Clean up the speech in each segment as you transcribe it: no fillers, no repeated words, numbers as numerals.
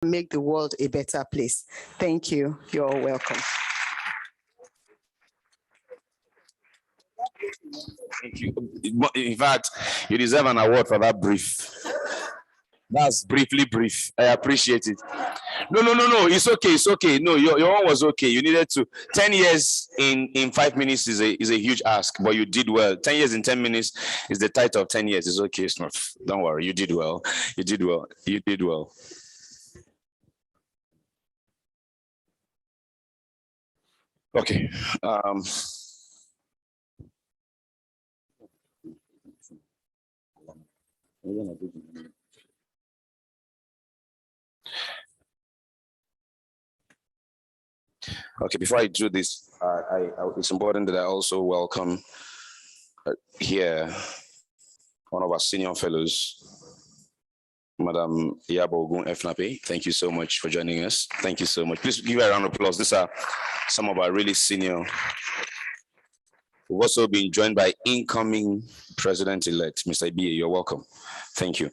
make the world a better place. Thank you. You're welcome. Thank you. In fact, you deserve an award for that brief. That's briefly brief. I appreciate it. No. It's okay. It's okay. No, your one was okay. You needed to. 10 years in 5 minutes is a huge ask, but you did well. 10 years in 10 minutes is the title of 10 years. It's okay. It's not. Don't worry. You did well. You did well. You did well. Okay. Okay, before I do this, it's important that I also welcome here one of our senior fellows, Madam Yabogun FNAPE. Thank you so much for joining us. Thank you so much. Please give her a round of applause. These are some of our really senior. We've also been joined by incoming President-elect, Mr. Ibiye. You're welcome. Thank you.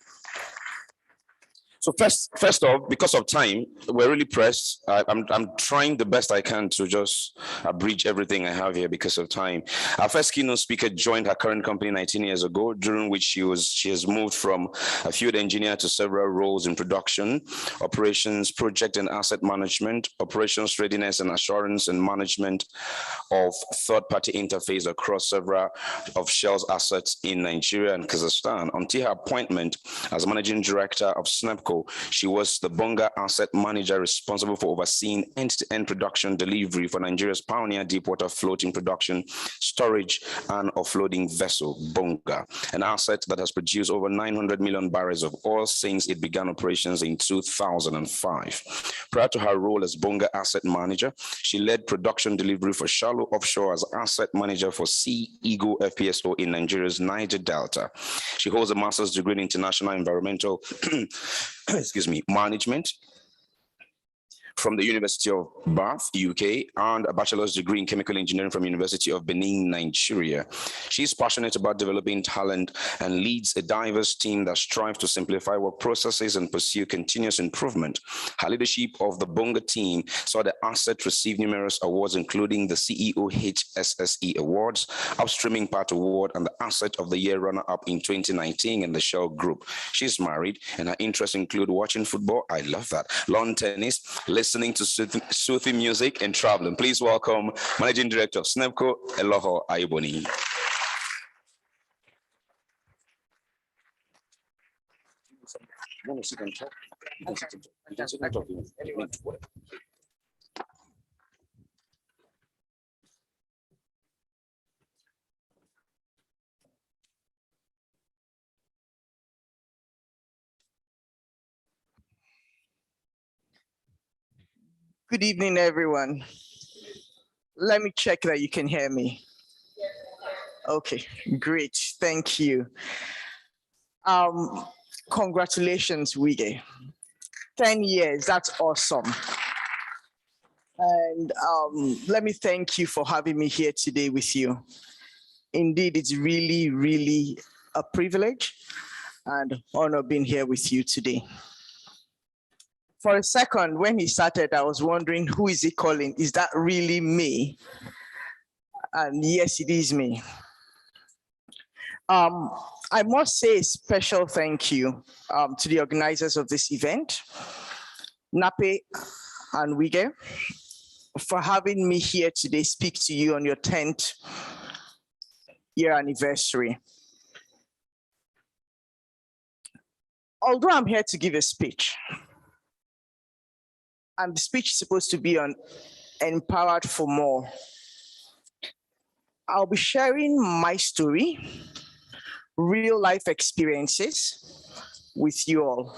So first off, because of time, we're really pressed. I'm trying the best I can to just abridge everything I have here because of time. Our first keynote speaker joined her current company 19 years ago, during which she has moved from a field engineer to several roles in production, operations, project and asset management, operations readiness and assurance, and management of third-party interface across several of Shell's assets in Nigeria and Kazakhstan. Until her appointment as managing director of SNEPCo, she was the Bonga asset manager responsible for overseeing end-to-end production delivery for Nigeria's pioneer deepwater floating production, storage, and offloading vessel, Bonga, an asset that has produced over 900 million barrels of oil since it began operations in 2005. Prior to her role as Bonga asset manager, she led production delivery for Shallow Offshore as asset manager for Sea Eagle FPSO in Nigeria's Niger Delta. She holds a master's degree in international environmental management from the University of Bath, UK, and a bachelor's degree in chemical engineering from University of Benin, Nigeria. She's passionate about developing talent and leads a diverse team that strives to simplify work processes and pursue continuous improvement. Her leadership of the Bonga team saw the asset receive numerous awards, including the CEO HSSE Awards, Upstreaming Part Award, and the Asset of the Year runner-up in 2019 in the Shell Group. She's married, and her interests include watching football, I love that, lawn tennis, listening to soothing music, and traveling. Please welcome Managing Director of SNEPCo, Elohor Aiboni. Good evening, everyone. Let me check that you can hear me. Okay, great, thank you. Congratulations, WiGE. 10 years, that's awesome. And let me thank you for having me here today with you. Indeed, it's really, really a privilege and honor being here with you today. For a second, when he started, I was wondering, who is he calling? Is that really me? And yes, it is me. I must say a special thank you to the organizers of this event, NAPE and WiGE, for having me here today speak to you on your 10th year anniversary. Although I'm here to give a speech, and the speech is supposed to be on Empowered for More, I'll be sharing my story, real life experiences with you all.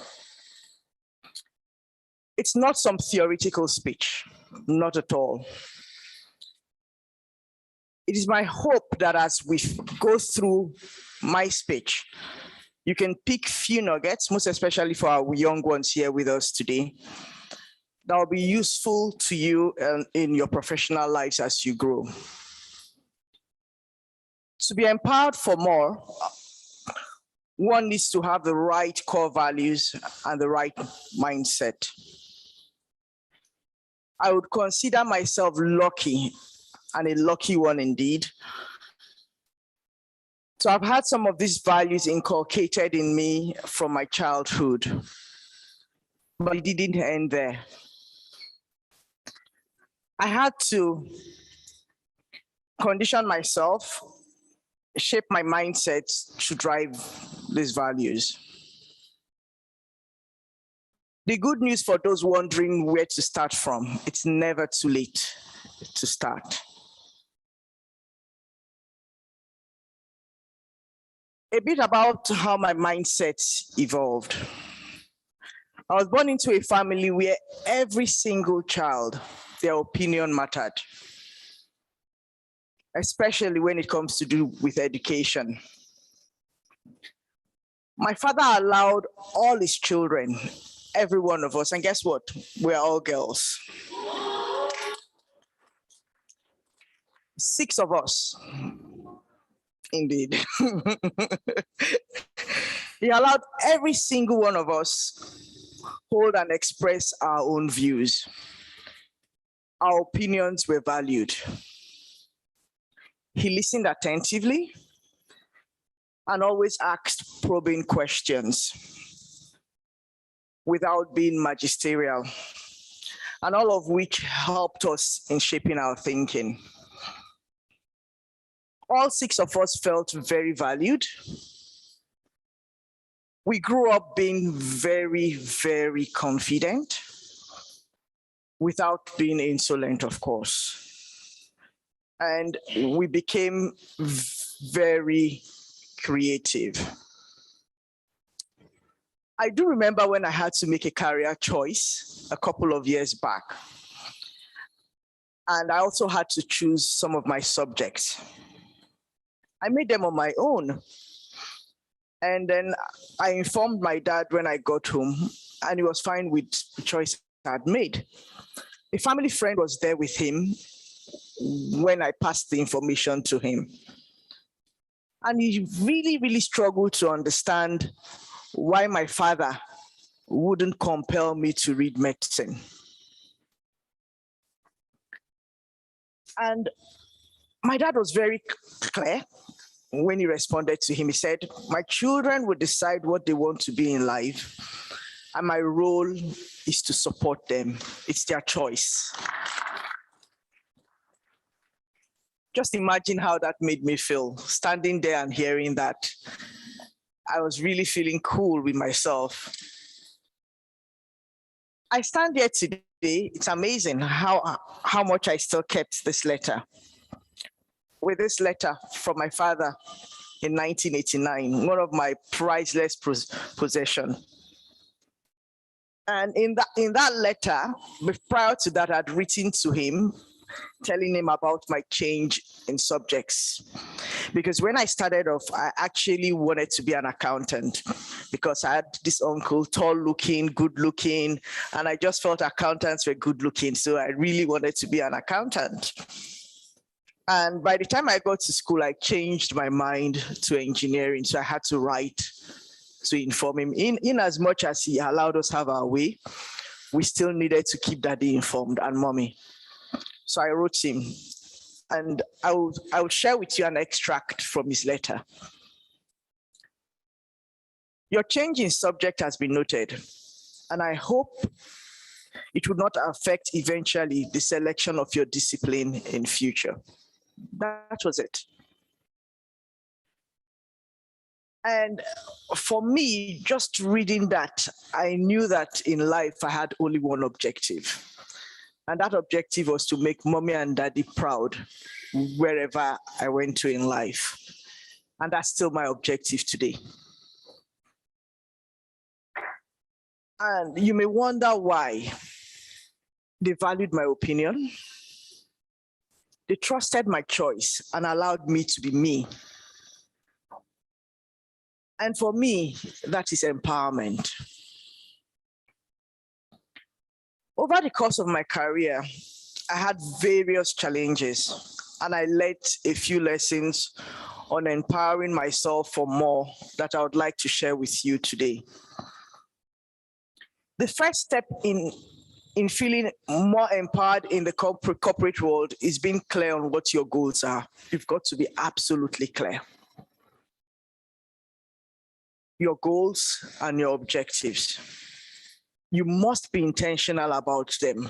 It's not some theoretical speech, not at all. It is my hope that as we go through my speech, you can pick few nuggets, most especially for our young ones here with us today, that will be useful to you in your professional lives as you grow. To be empowered for more, one needs to have the right core values and the right mindset. I would consider myself lucky, and a lucky one indeed. So I've had some of these values inculcated in me from my childhood, but it didn't end there. I had to condition myself, shape my mindset to drive these values. The good news for those wondering where to start from, it's never too late to start. A bit about how my mindset evolved. I was born into a family where every single child, their opinion mattered, especially when it comes to do with education. My father allowed all his children, every one of us, and guess what? We're all girls. 6 of us, indeed. He allowed every single one of us hold and express our own views. Our opinions were valued. He listened attentively and always asked probing questions without being magisterial, and all of which helped us in shaping our thinking. All 6 of us felt very valued. We grew up being very, very confident without being insolent, of course. And we became very creative. I do remember when I had to make a career choice a couple of years back. And I also had to choose some of my subjects. I made them on my own. And then I informed my dad when I got home, and he was fine with the choice I had made. A family friend was there with him when I passed the information to him. And he really, really struggled to understand why my father wouldn't compel me to read medicine. And my dad was very clear when he responded to him. He said, my children will decide what they want to be in life, and my role is to support them. It's their choice. Just imagine how that made me feel, standing there and hearing that. I was really feeling cool with myself. I stand here today. It's amazing how much I still kept this letter. With this letter from my father in 1989, one of my priceless possessions. And in that letter, prior to that, I'd written to him, telling him about my change in subjects. Because when I started off, I actually wanted to be an accountant because I had this uncle, tall looking, good looking, and I just felt accountants were good looking. So I really wanted to be an accountant. And by the time I got to school, I changed my mind to engineering. So I had to write to inform him. In as much as he allowed us have our way, we still needed to keep daddy informed and mommy. So I wrote him, and I will share with you an extract from his letter. Your change in subject has been noted, and I hope it would not affect eventually the selection of your discipline in future. That was it. And for me, just reading that, I knew that in life I had only one objective. And that objective was to make mommy and daddy proud wherever I went to in life. And that's still my objective today. And you may wonder why. They valued my opinion. They trusted my choice and allowed me to be me. And for me, that is empowerment. Over the course of my career, I had various challenges, and I learned a few lessons on empowering myself for more that I would like to share with you today. The first step in in feeling more empowered in the corporate world is being clear on what your goals are. You've got to be absolutely clear. Your goals and your objectives. You must be intentional about them.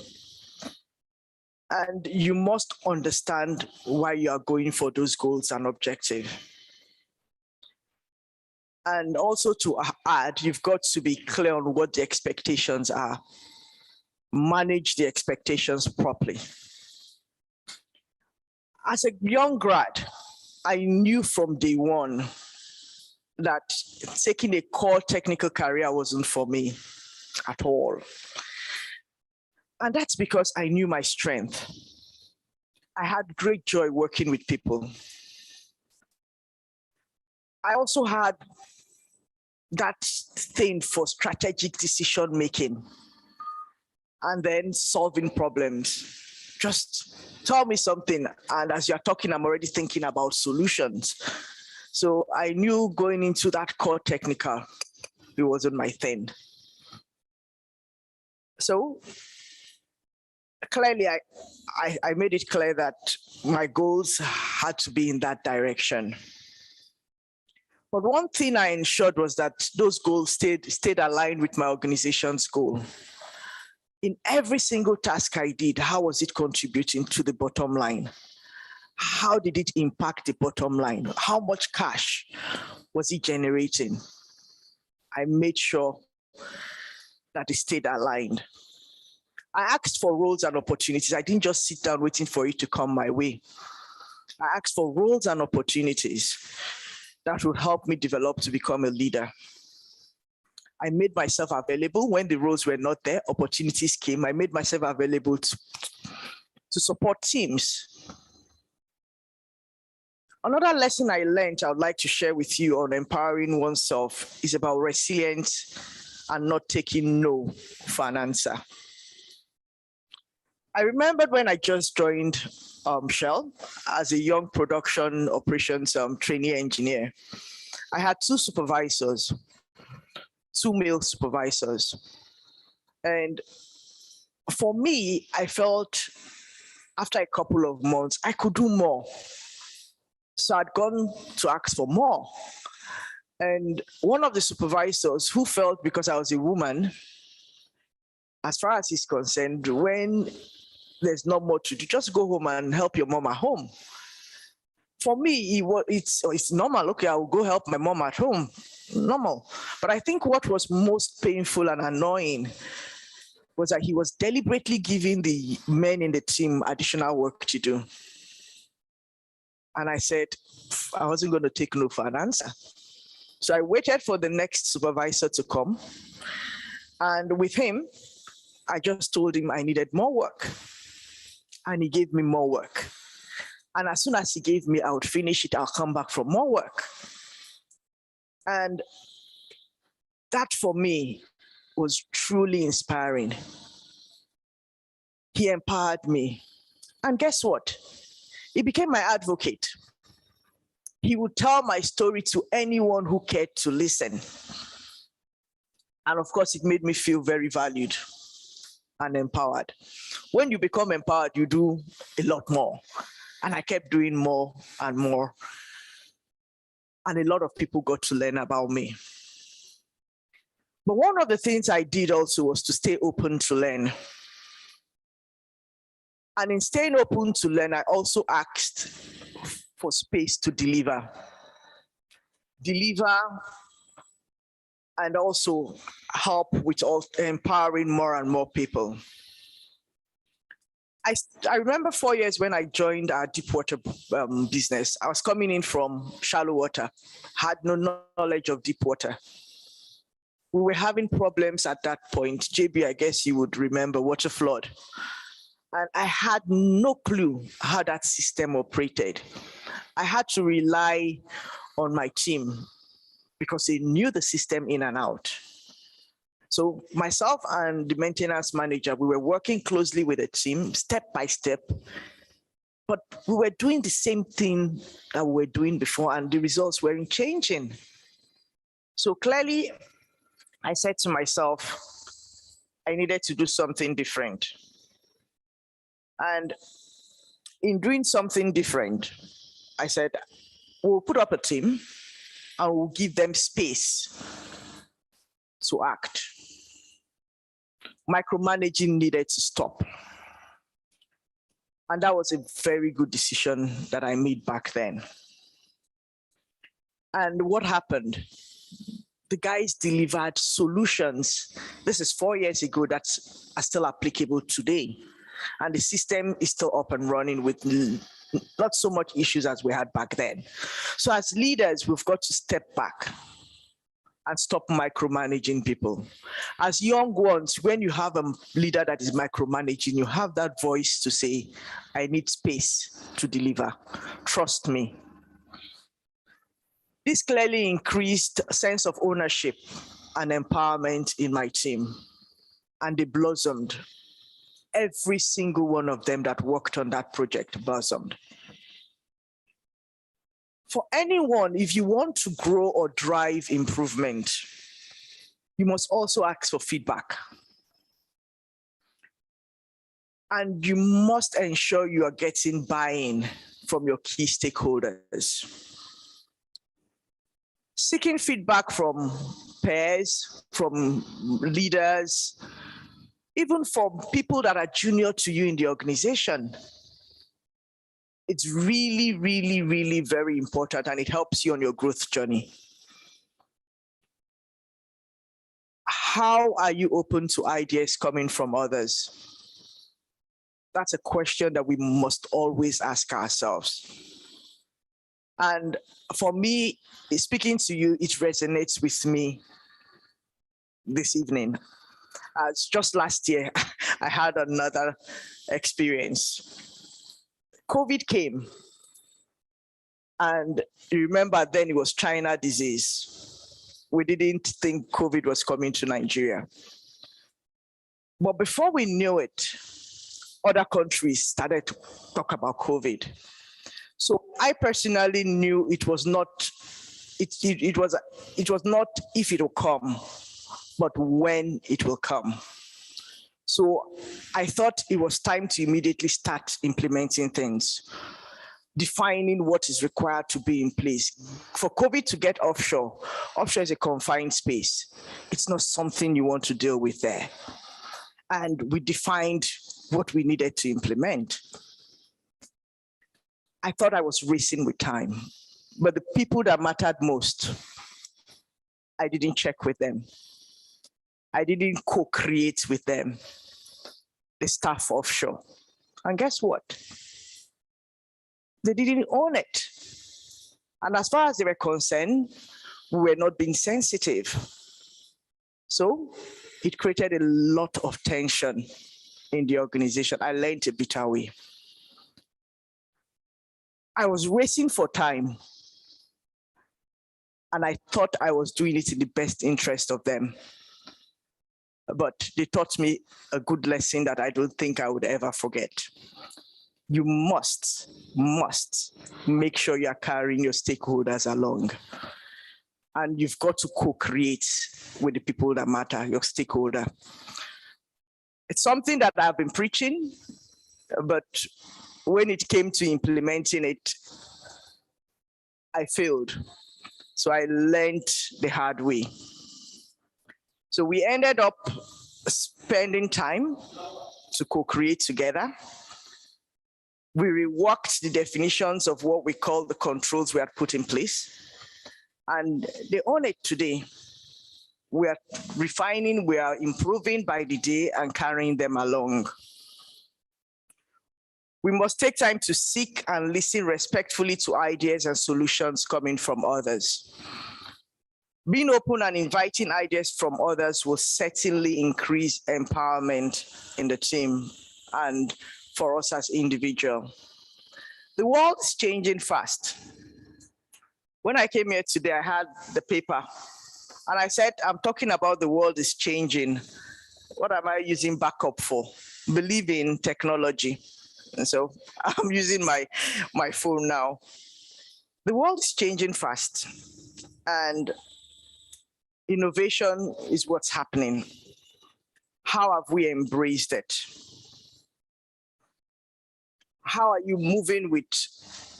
And you must understand why you are going for those goals and objectives. And also to add, you've got to be clear on what the expectations are. Manage the expectations properly. As a young grad, I knew from day one that taking a core technical career wasn't for me at all. And that's because I knew my strength. I had great joy working with people. I also had that thing for strategic decision making and then solving problems. Just tell me something, and as you're talking, I'm already thinking about solutions. So I knew going into that core technical, it wasn't my thing. So clearly, I made it clear that my goals had to be in that direction. But one thing I ensured was that those goals stayed aligned with my organization's goal. In every single task I did, how was it contributing to the bottom line? How did it impact the bottom line? How much cash was it generating? I made sure that it stayed aligned. I asked for roles and opportunities. I didn't just sit down waiting for it to come my way. I asked for roles and opportunities that would help me develop to become a leader. I made myself available when the roles were not there, opportunities came. I made myself available to support teams. Another lesson I learned I would like to share with you on empowering oneself is about resilience and not taking no for an answer. I remembered when I just joined Shell as a young production operations trainee engineer. I had two supervisors, two male supervisors. And for me, I felt after a couple of months, I could do more. So I'd gone to ask for more. And one of the supervisors who felt because I was a woman, as far as he's concerned, when there's not much to do, just go home and help your mom at home. For me, it's normal. Okay, I will go help my mom at home. Normal. But I think what was most painful and annoying was that he was deliberately giving the men in the team additional work to do. And I said, I wasn't going to take no for an answer. So I waited for the next supervisor to come. And with him, I just told him I needed more work. And he gave me more work. And as soon as he gave me, I would finish it, I'll come back for more work. And that for me was truly inspiring. He empowered me. And guess what? He became my advocate. He would tell my story to anyone who cared to listen. And of course, it made me feel very valued and empowered. When you become empowered, you do a lot more. And I kept doing more and more. And a lot of people got to learn about me. But one of the things I did also was to stay open to learn. And in staying open to learn, I also asked for space to deliver. Deliver and also help with empowering more and more people. I remember 4 years when I joined our deep water business. I was coming in from shallow water, had no knowledge of deep water. We were having problems at that point. JB, I guess you would remember, water flood. And I had no clue how that system operated. I had to rely on my team because they knew the system in and out. So myself and the maintenance manager, we were working closely with the team, step by step, but we were doing the same thing that we were doing before, and the results weren't changing. So clearly, I said to myself, I needed to do something different. And in doing something different, I said, we'll put up a team and we'll give them space to act. Micromanaging needed to stop. And that was a very good decision that I made back then. And what happened? The guys delivered solutions. This is 4 years ago that are still applicable today. And the system is still up and running with not so much issues as we had back then. So as leaders, we've got to step back and stop micromanaging people. As young ones, when you have a leader that is micromanaging, you have that voice to say, I need space to deliver. Trust me. This clearly increased a sense of ownership and empowerment in my team, and they blossomed. Every single one of them that worked on that project blossomed. For anyone, if you want to grow or drive improvement, you must also ask for feedback. And you must ensure you are getting buy-in from your key stakeholders. Seeking feedback from peers, from leaders, even from people that are junior to you in the organization. It's really, really, really very important, and it helps you on your growth journey. How are you open to ideas coming from others? That's a question that we must always ask ourselves. And for me, speaking to you, it resonates with me this evening. As just last year, I had another experience. COVID came, and you remember then it was China disease. We didn't think COVID was coming to Nigeria. But before we knew it, other countries started to talk about COVID. So I personally knew it was not, it was not if it will come, but when it will come. So I thought it was time to immediately start implementing things, defining what is required to be in place. For COVID to get offshore, offshore is a confined space. It's not something you want to deal with there. And we defined what we needed to implement. I thought I was racing with time, but the people that mattered most, I didn't check with them. I didn't co-create with them, the staff offshore. And guess what? They didn't own it. And as far as they were concerned, we were not being sensitive. So it created a lot of tension in the organization. I learned a bitter way. I was racing for time, and I thought I was doing it in the best interest of them. But they taught me a good lesson that I don't think I would ever forget. You must make sure you are carrying your stakeholders along. And you've got to co-create with the people that matter, your stakeholder. It's something that I've been preaching, but when it came to implementing it, I failed. So I learned the hard way. So we ended up spending time to co-create together. We reworked the definitions of what we call the controls we had put in place. And they own it today. We are refining, we are improving by the day and carrying them along. We must take time to seek and listen respectfully to ideas and solutions coming from others. Being open and inviting ideas from others will certainly increase empowerment in the team and for us as individuals. The world is changing fast. When I came here today, I had the paper and I said, I'm talking about the world is changing. What am I using backup for? Believe in technology. And so I'm using my phone now. The world is changing fast, and innovation is what's happening. How have we embraced it? How are you moving with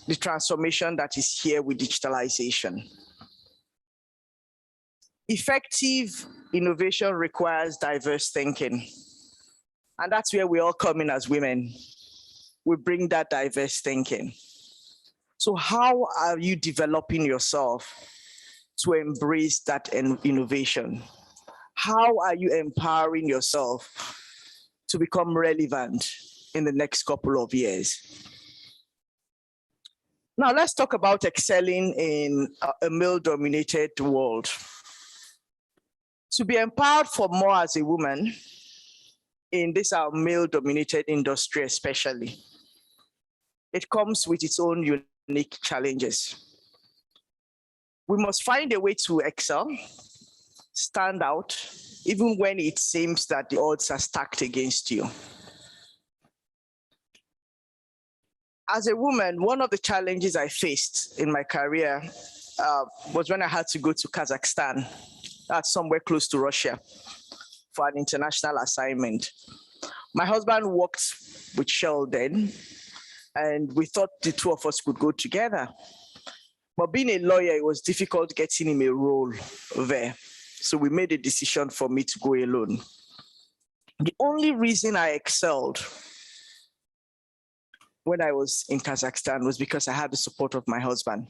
the transformation that is here with digitalization? Effective innovation requires diverse thinking. And that's where we all come in as women. We bring that diverse thinking. So how are you developing yourself to embrace that innovation? How are you empowering yourself to become relevant in the next couple of years? Now let's talk about excelling in a male-dominated world. To be empowered for more as a woman in this our male-dominated industry especially, it comes with its own unique challenges. We must find a way to excel, stand out, even when it seems that the odds are stacked against you. As a woman, one of the challenges I faced in my career was when I had to go to Kazakhstan, that's somewhere close to Russia, for an international assignment. My husband worked with Shell then, and we thought the two of us could go together. But being a lawyer, it was difficult getting him a role there. So we made a decision for me to go alone. The only reason I excelled when I was in Kazakhstan was because I had the support of my husband.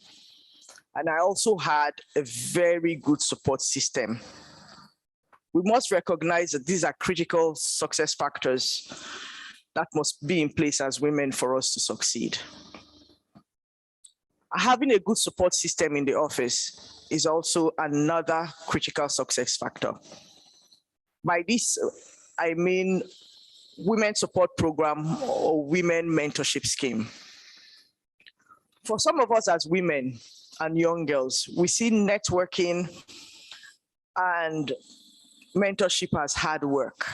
And I also had a very good support system. We must recognize that these are critical success factors that must be in place as women for us to succeed. Having a good support system in the office is also another critical success factor. By this, I mean women support program or women mentorship scheme. For some of us as women and young girls, we see networking and mentorship as hard work.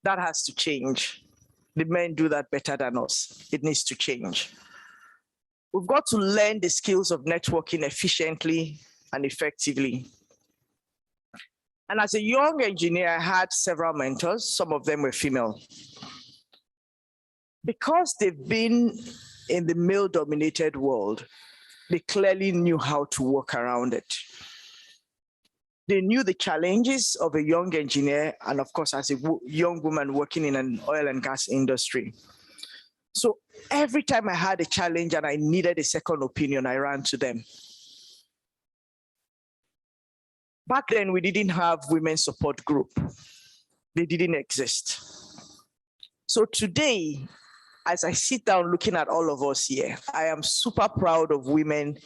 That has to change. The men do that better than us. It needs to change. We've got to learn the skills of networking efficiently and effectively. And as a young engineer, I had several mentors. Some of them were female. Because they've been in the male-dominated world, they clearly knew how to work around it. They knew the challenges of a young engineer, and of course, as a young woman working in an oil and gas industry. So every time I had a challenge and I needed a second opinion, I ran to them. Back then, we didn't have women's support group. They didn't exist. So today, as I sit down looking at all of us here, I am super proud of women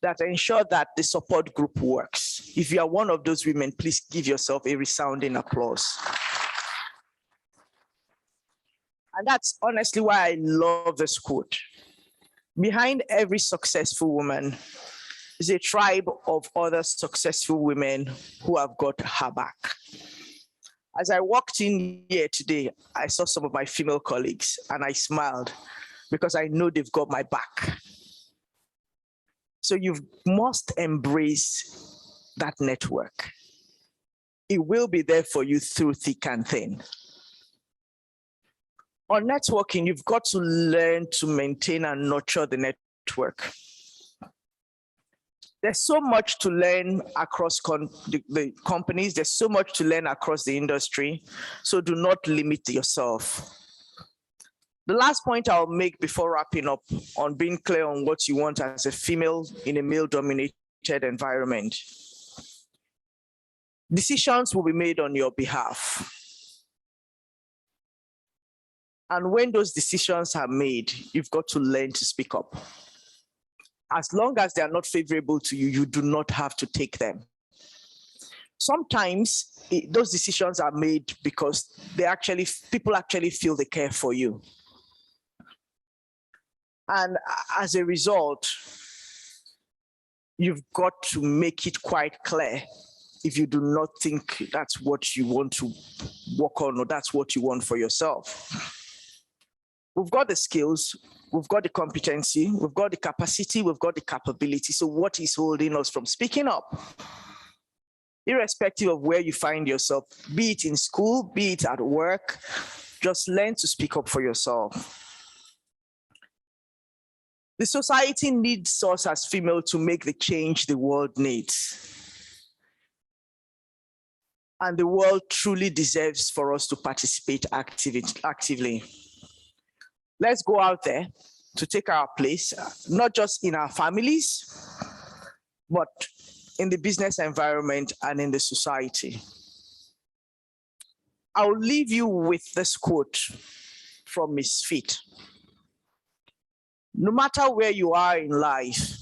that ensure that the support group works. If you are one of those women, please give yourself a resounding applause. And that's honestly why I love this quote. Behind every successful woman is a tribe of other successful women who have got her back. As I walked in here today, I saw some of my female colleagues and I smiled because I know they've got my back. So you must embrace that network. It will be there for you through thick and thin. On networking, you've got to learn to maintain and nurture the network. There's so much to learn across the companies. There's so much to learn across the industry. So do not limit yourself. The last point I'll make before wrapping up on being clear on what you want as a female in a male-dominated environment. Decisions will be made on your behalf. And when those decisions are made, you've got to learn to speak up. As long as they are not favorable to you, you do not have to take them. Sometimes those decisions are made because people actually feel they care for you. And as a result, you've got to make it quite clear if you do not think that's what you want to work on or that's what you want for yourself. We've got the skills, we've got the competency, we've got the capacity, we've got the capability. So what is holding us from speaking up? Irrespective of where you find yourself, be it in school, be it at work, just learn to speak up for yourself. The society needs us as female to make the change the world needs. And the world truly deserves for us to participate actively. Let's go out there to take our place, not just in our families, but in the business environment and in the society. I'll leave you with this quote from Ms. Fit. No matter where you are in life,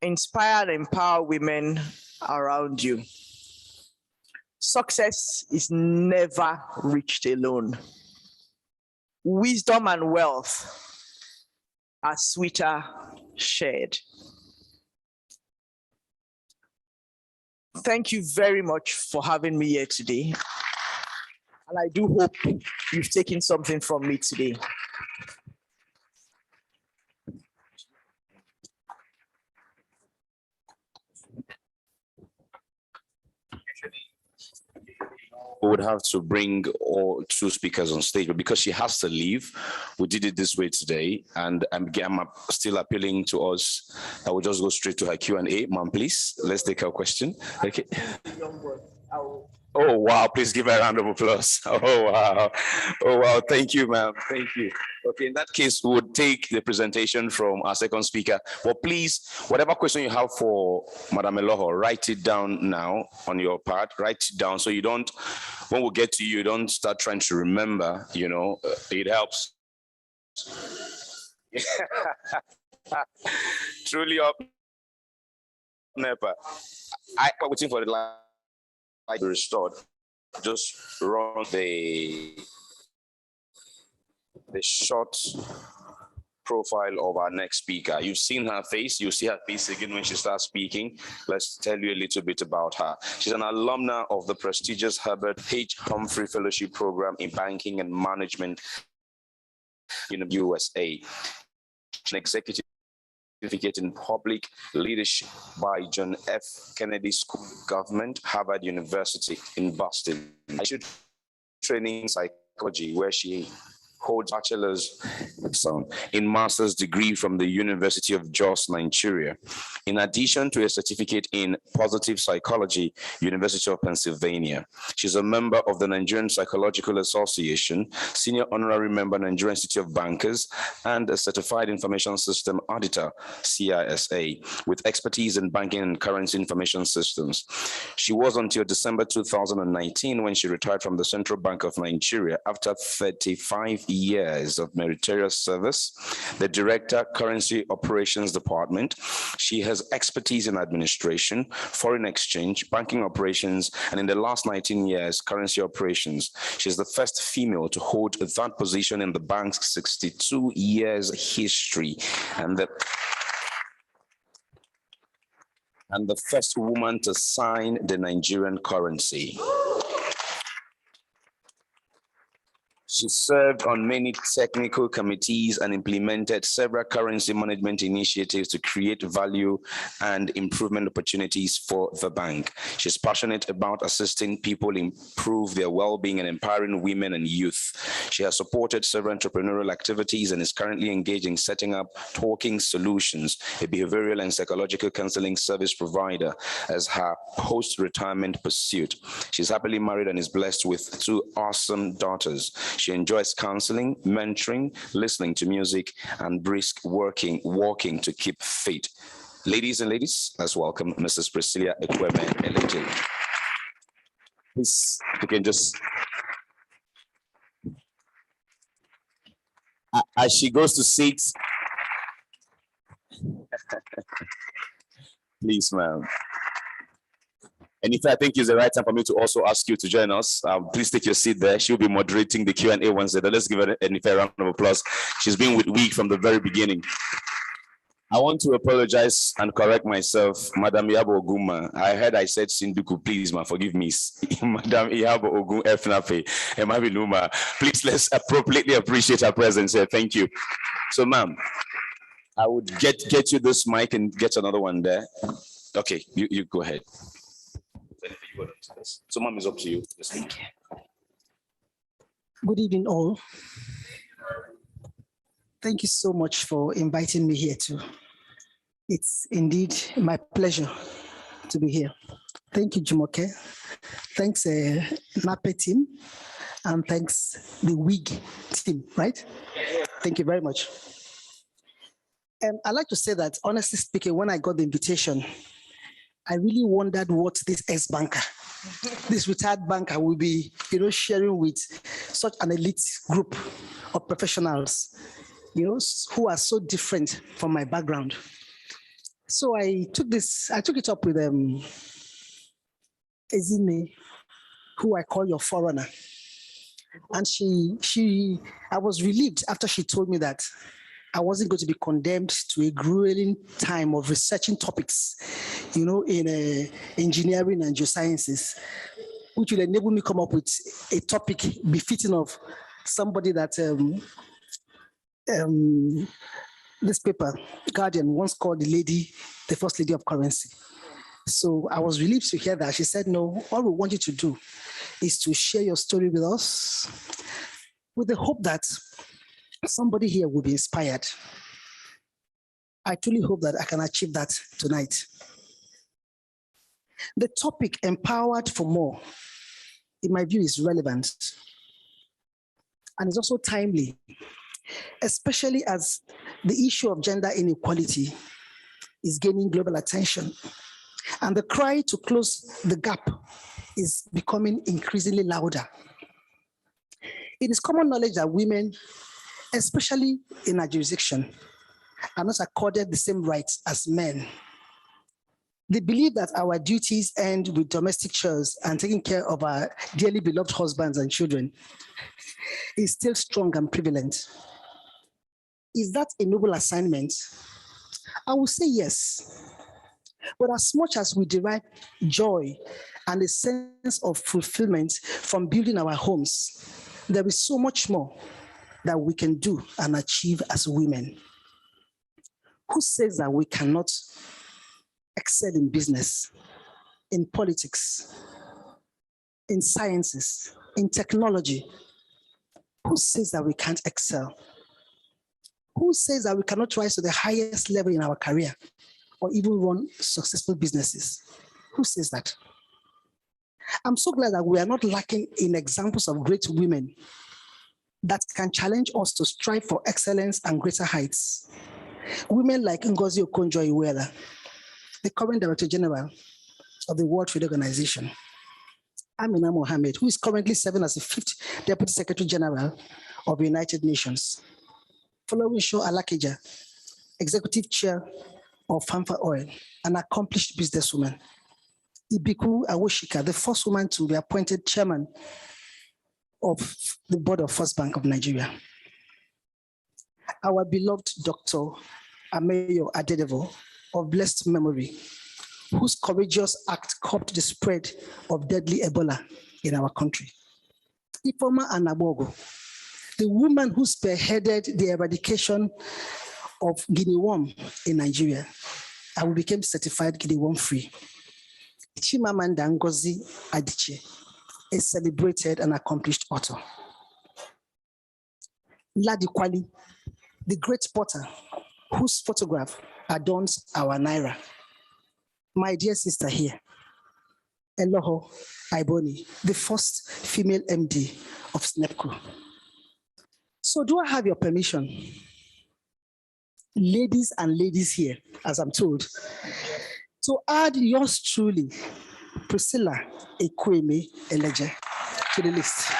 inspire and empower women around you. Success is never reached alone. Wisdom and wealth are sweeter shared. Thank you very much for having me here today. And I do hope you've taken something from me today. We would have to bring all two speakers on stage, but because she has to leave, we did it this way today. And I'm still appealing to us. I will just go straight to her Q&A. Ma'am, please, let's take her question. Okay. Oh, wow. Please give her a round of applause. Oh, wow. Oh, wow. Thank you, ma'am. Thank you. Okay, in that case, we would take the presentation from our second speaker. But please, whatever question you have for Madam Elohor, write it down now on your part. Write it down so you don't, when we get to you, don't start trying to remember, you know, it helps. Truly up, NAPE. I'm waiting for the line to be restored. Just run the short profile of our next speaker. You've seen her face. You'll see her face again when she starts speaking. Let's tell you a little bit about her. She's an alumna of the prestigious Herbert H. Humphrey Fellowship Program in Banking and Management in the USA. She's an executive certificate in public leadership by John F. Kennedy School of Government, Harvard University in Boston. I should training in psychology, where she holds bachelor's in master's degree from the University of Jos, Nigeria. In addition to a certificate in positive psychology, University of Pennsylvania. She's a member of the Nigerian Psychological Association, senior honorary member, Nigerian Institute of Bankers, and a certified information system auditor, CISA, with expertise in banking and currency information systems. She was until December 2019 when she retired from the Central Bank of Nigeria after 35 years of meritorious service, the Director, Currency Operations Department. She has expertise in administration, foreign exchange, banking operations, and in the last 19 years, currency operations. She's the first female to hold that position in the bank's 62 years history, and the first woman to sign the Nigerian currency. She served on many technical committees and implemented several currency management initiatives to create value and improvement opportunities for the bank. She's passionate about assisting people improve their well-being and empowering women and youth. She has supported several entrepreneurial activities and is currently engaged in setting up Talking Solutions, a behavioral and psychological counseling service provider, as her post-retirement pursuit. She's happily married and is blessed with 2 awesome daughters. She enjoys counseling, mentoring, listening to music, and brisk walking to keep fit. Ladies and ladies, let's welcome Mrs. Priscilla Ekwueme Eleje. Please, you can just... As she goes to sit, please, ma'am. And if I think it's the right time for me to also ask you to join us, please take your seat there. She'll be moderating the Q&A Wednesday. Let's give her a round of applause. She's been with WiGE from the very beginning. I want to apologize and correct myself. Madam Iyabo Oguma, I heard I said Sinduku, please, ma, forgive me. Madam Iyabo Ogun FNAPE, Numa. Please, let's appropriately appreciate her presence here. Thank you. So, ma'am, I would get you this mic and get another one there. Okay, you go ahead. So, Mom, it's up to you. Thank you. Good evening, all. Thank you so much for inviting me here too. It's indeed my pleasure to be here. Thank you, Jumoke. Thanks, NAPE team, and thanks the WiGE team, right? Thank you very much. I'd like to say that, honestly speaking, when I got the invitation, I really wondered what this ex-banker, this retired banker will be, sharing with such an elite group of professionals, who are so different from my background. So I took it up with Ezine, who I call your forerunner. And I was relieved after she told me that I wasn't going to be condemned to a grueling time of researching topics, in engineering and geosciences, which will enable me to come up with a topic befitting of somebody that this paper, Guardian, once called the first lady of currency. So I was relieved to hear that. She said, no, all we want you to do is to share your story with us with the hope that somebody here will be inspired. I truly hope that I can achieve that tonight. The topic, Empowered for More, in my view, is relevant. And it's also timely, especially as the issue of gender inequality is gaining global attention. And the cry to close the gap is becoming increasingly louder. It is common knowledge that women, especially in our jurisdiction, are not accorded the same rights as men. They believe that our duties end with domestic chores and taking care of our dearly beloved husbands and children is still strong and prevalent. Is that a noble assignment? I will say yes. But as much as we derive joy and a sense of fulfillment from building our homes, there is so much more that we can do and achieve as women. Who says that we cannot excel in business, in politics, in sciences, in technology? Who says that we can't excel? Who says that we cannot rise to the highest level in our career or even run successful businesses? Who says that? I'm so glad that we are not lacking in examples of great women that can challenge us to strive for excellence and greater heights. Women like Ngozi Okonjo-Iweala, the current Director General of the World Trade Organization, Amina Mohammed, who is currently serving as the 5th Deputy Secretary General of the United Nations, Folorunsho Alakeja, Executive Chair of Famfa Oil, an accomplished businesswoman, Ibiku Awoshika, the first woman to be appointed chairman of the board of First Bank of Nigeria. Our beloved Dr. Ameyo Adedoja of blessed memory, whose courageous act curbed the spread of deadly Ebola in our country. Ifeoma Anabogo, the woman who spearheaded the eradication of guinea worm in Nigeria, and we became certified guinea worm free. Chimamanda Ngozi Adichie, a celebrated and accomplished author. Ladi Kwali, the great potter whose photograph adorns our Naira. My dear sister here, Elohor Aiboni, the first female MD of SNEPCo. So do I have your permission, ladies and ladies here, as I'm told, to add yours truly, Priscilla Ekwueme Eleje, to the list?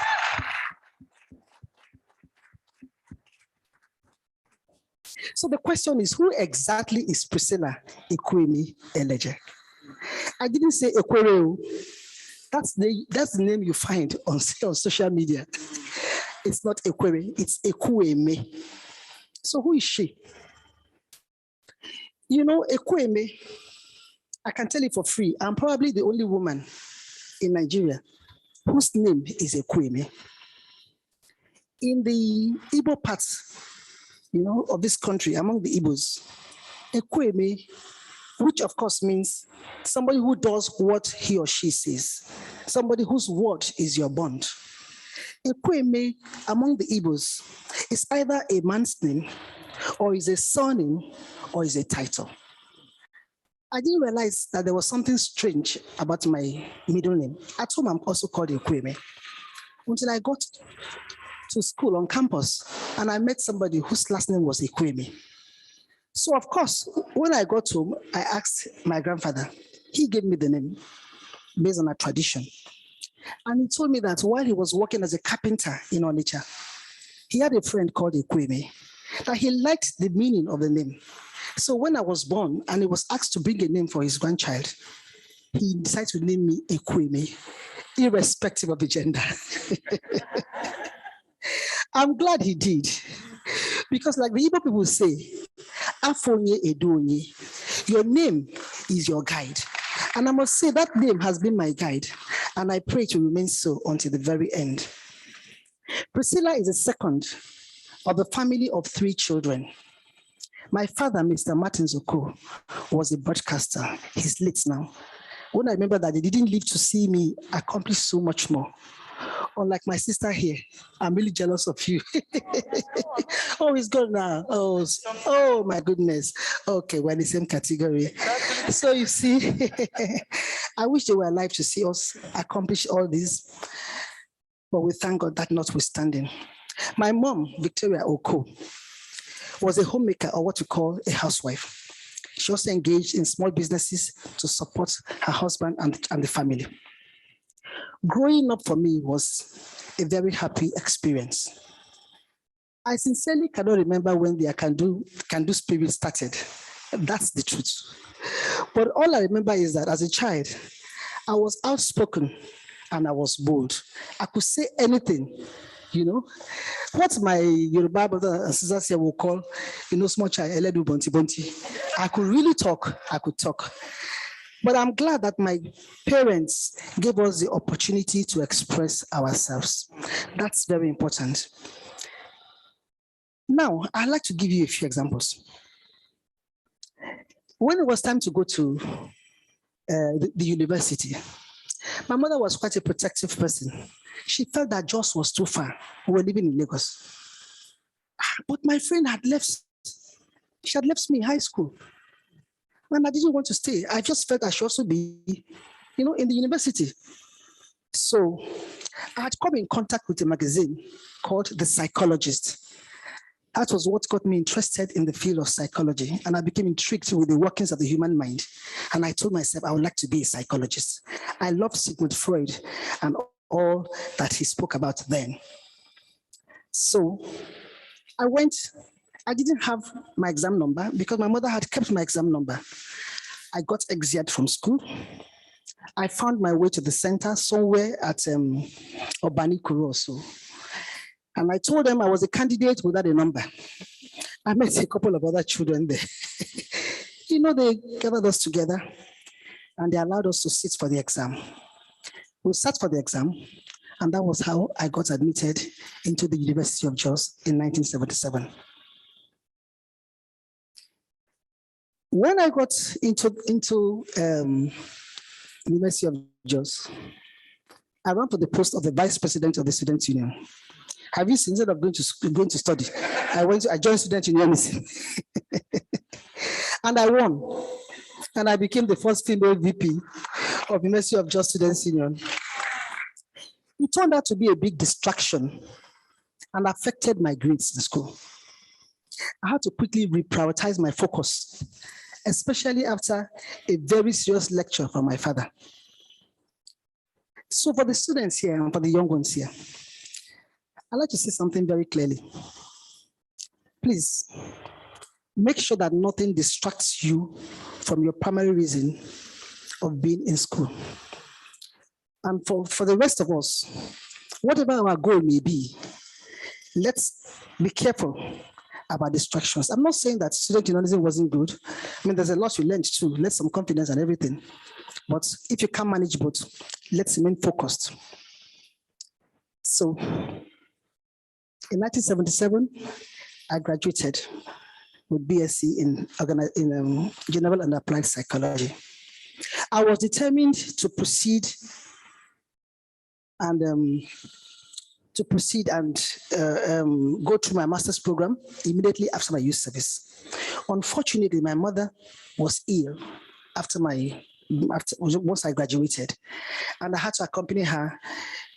So the question is, who exactly is Priscilla Ekwueme Eleje? I didn't say Ekwere. That's the name you find on social media. It's not Ekwere, it's Ekwueme. So who is she? Ekwueme, I can tell you for free, I'm probably the only woman in Nigeria whose name is Ekwueme. In the Igbo parts, of this country, among the Igbos, Ekwueme which of course means somebody who does what he or she says, somebody whose word is your bond. Ekwueme among the Igbos is either a man's name, or is a surname, or is a title. I didn't realize that there was something strange about my middle name. At home, I'm also called Ekwueme, until I got to school on campus and I met somebody whose last name was Ekwueme. So of course, when I got home, I asked my grandfather. He gave me the name based on a tradition. And he told me that while he was working as a carpenter in Onitsha, he had a friend called Ekwueme, that he liked the meaning of the name. So when I was born and he was asked to bring a name for his grandchild, he decided to name me Ekwueme, irrespective of the gender. I'm glad he did, because like the Igbo people say, Afonye Edonye, your name is your guide. And I must say that name has been my guide, and I pray to remain so until the very end. Priscilla is the second of the family of 3 children. My father, Mr. Martin Zoko, was a broadcaster. He's late now. When I remember that they didn't live to see me accomplish so much more. Unlike my sister here, I'm really jealous of you. Oh, he's gone now. Oh my goodness. Okay, we're in the same category. So you see, I wish they were alive to see us accomplish all this, but we thank God that notwithstanding. My mom, Victoria Oko, was a homemaker, or what we call a housewife. She also engaged in small businesses to support her husband and the family. Growing up for me was a very happy experience. I sincerely cannot remember when the can do spirit started. That's the truth. But all I remember is that as a child, I was outspoken and I was bold. I could say anything, you know. What my Yoruba brother and sisters here will call, small child, Eledu Bonti Bonti. I could really talk, I could talk. But I'm glad that my parents gave us the opportunity to express ourselves. That's very important. Now, I'd like to give you a few examples. When it was time to go to the university, my mother was quite a protective person. She felt that Jos was too far. We were living in Lagos. But my friend had left. She had left me in high school. And I didn't want to stay. I just felt I should also be, in the university. So I had come in contact with a magazine called The Psychologist. That was what got me interested in the field of psychology. And I became intrigued with the workings of the human mind. And I told myself I would like to be a psychologist. I loved Sigmund Freud and all that he spoke about then. So I went. I didn't have my exam number because my mother had kept my exam number. I got exiled from school. I found my way to the center somewhere at Obani Kuroso. And I told them I was a candidate without a number. I met a couple of other children there. They gathered us together and they allowed us to sit for the exam. We sat for the exam, and that was how I got admitted into the University of Jos in 1977. When I got into University of Jos, I ran for the post of the vice president of the Student Union. Have you seen, instead of going to study, I joined Student Union and I won. And I became the first female VP of University of Jos Students Union. It turned out to be a big distraction and affected my grades in school. I had to quickly reprioritize my focus, especially after a very serious lecture from my father. So for the students here and for the young ones here, I'd like to say something very clearly. Please, make sure that nothing distracts you from your primary reason of being in school. And for the rest of us, whatever our goal may be, let's be careful about distractions. I'm not saying that student unionism wasn't good. I mean, there's a lot you learned too, let some confidence and everything. But if you can't manage both, let's remain focused. So in 1977, I graduated with BSc in General and Applied Psychology. I was determined to proceed and go to my master's program immediately after my youth service. Unfortunately, my mother was ill once I graduated, and I had to accompany her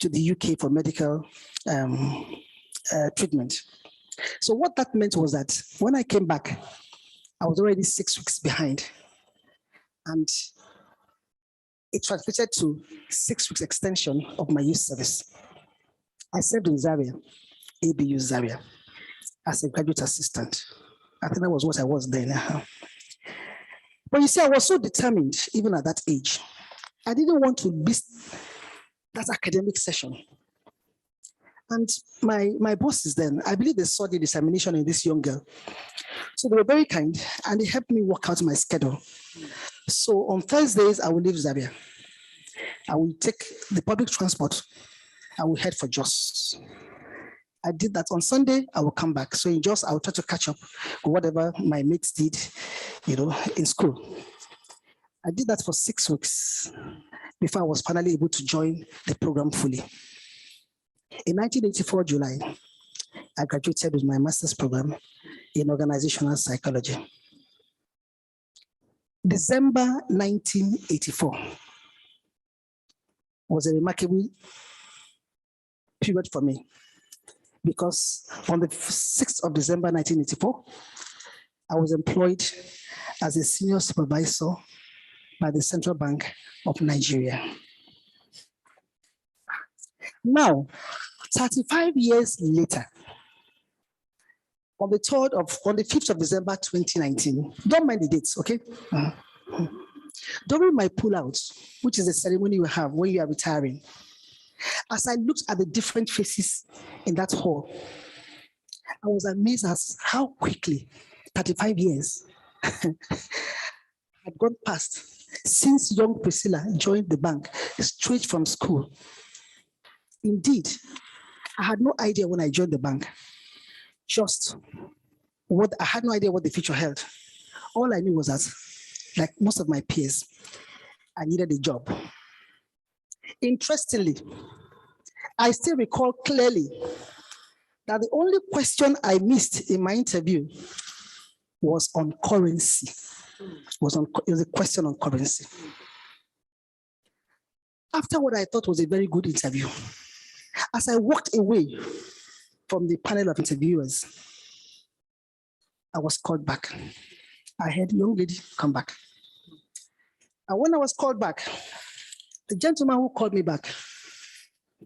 to the UK for medical treatment. So what that meant was that when I came back, I was already 6 weeks behind, and it translated to 6 weeks extension of my youth service. I served in Zaria, ABU Zaria, as a graduate assistant. I think that was what I was then. But you see, I was so determined, even at that age. I didn't want to miss that academic session. And my bosses then, I believe they saw the determination in this young girl. So they were very kind, and they helped me work out my schedule. So on Thursdays, I will leave Zaria. I will take the public transport. I will head for Jos. I did that on Sunday. I will come back. So in Jos, I will try to catch up with whatever my mates did, in school. I did that for 6 weeks before I was finally able to join the program fully. In 1984, July, I graduated with my master's program in organizational psychology. December 1984 was a remarkable period for me, because on the 6th of December 1984, I was employed as a senior supervisor by the Central Bank of Nigeria. Now, 35 years later, on the 5th of December 2019, don't mind the dates, okay? During my pullout, which is a ceremony you have when you are retiring, as I looked at the different faces in that hall, I was amazed at how quickly 35 years had gone past since young Priscilla joined the bank straight from school. Indeed, I had no idea when I joined the bank, I had no idea what the future held. All I knew was that, like most of my peers, I needed a job. Interestingly, I still recall clearly that the only question I missed in my interview was on currency. It was a question on currency. After what I thought was a very good interview, as I walked away from the panel of interviewers, I was called back. I heard, young lady, come back. And when I was called back, the gentleman who called me back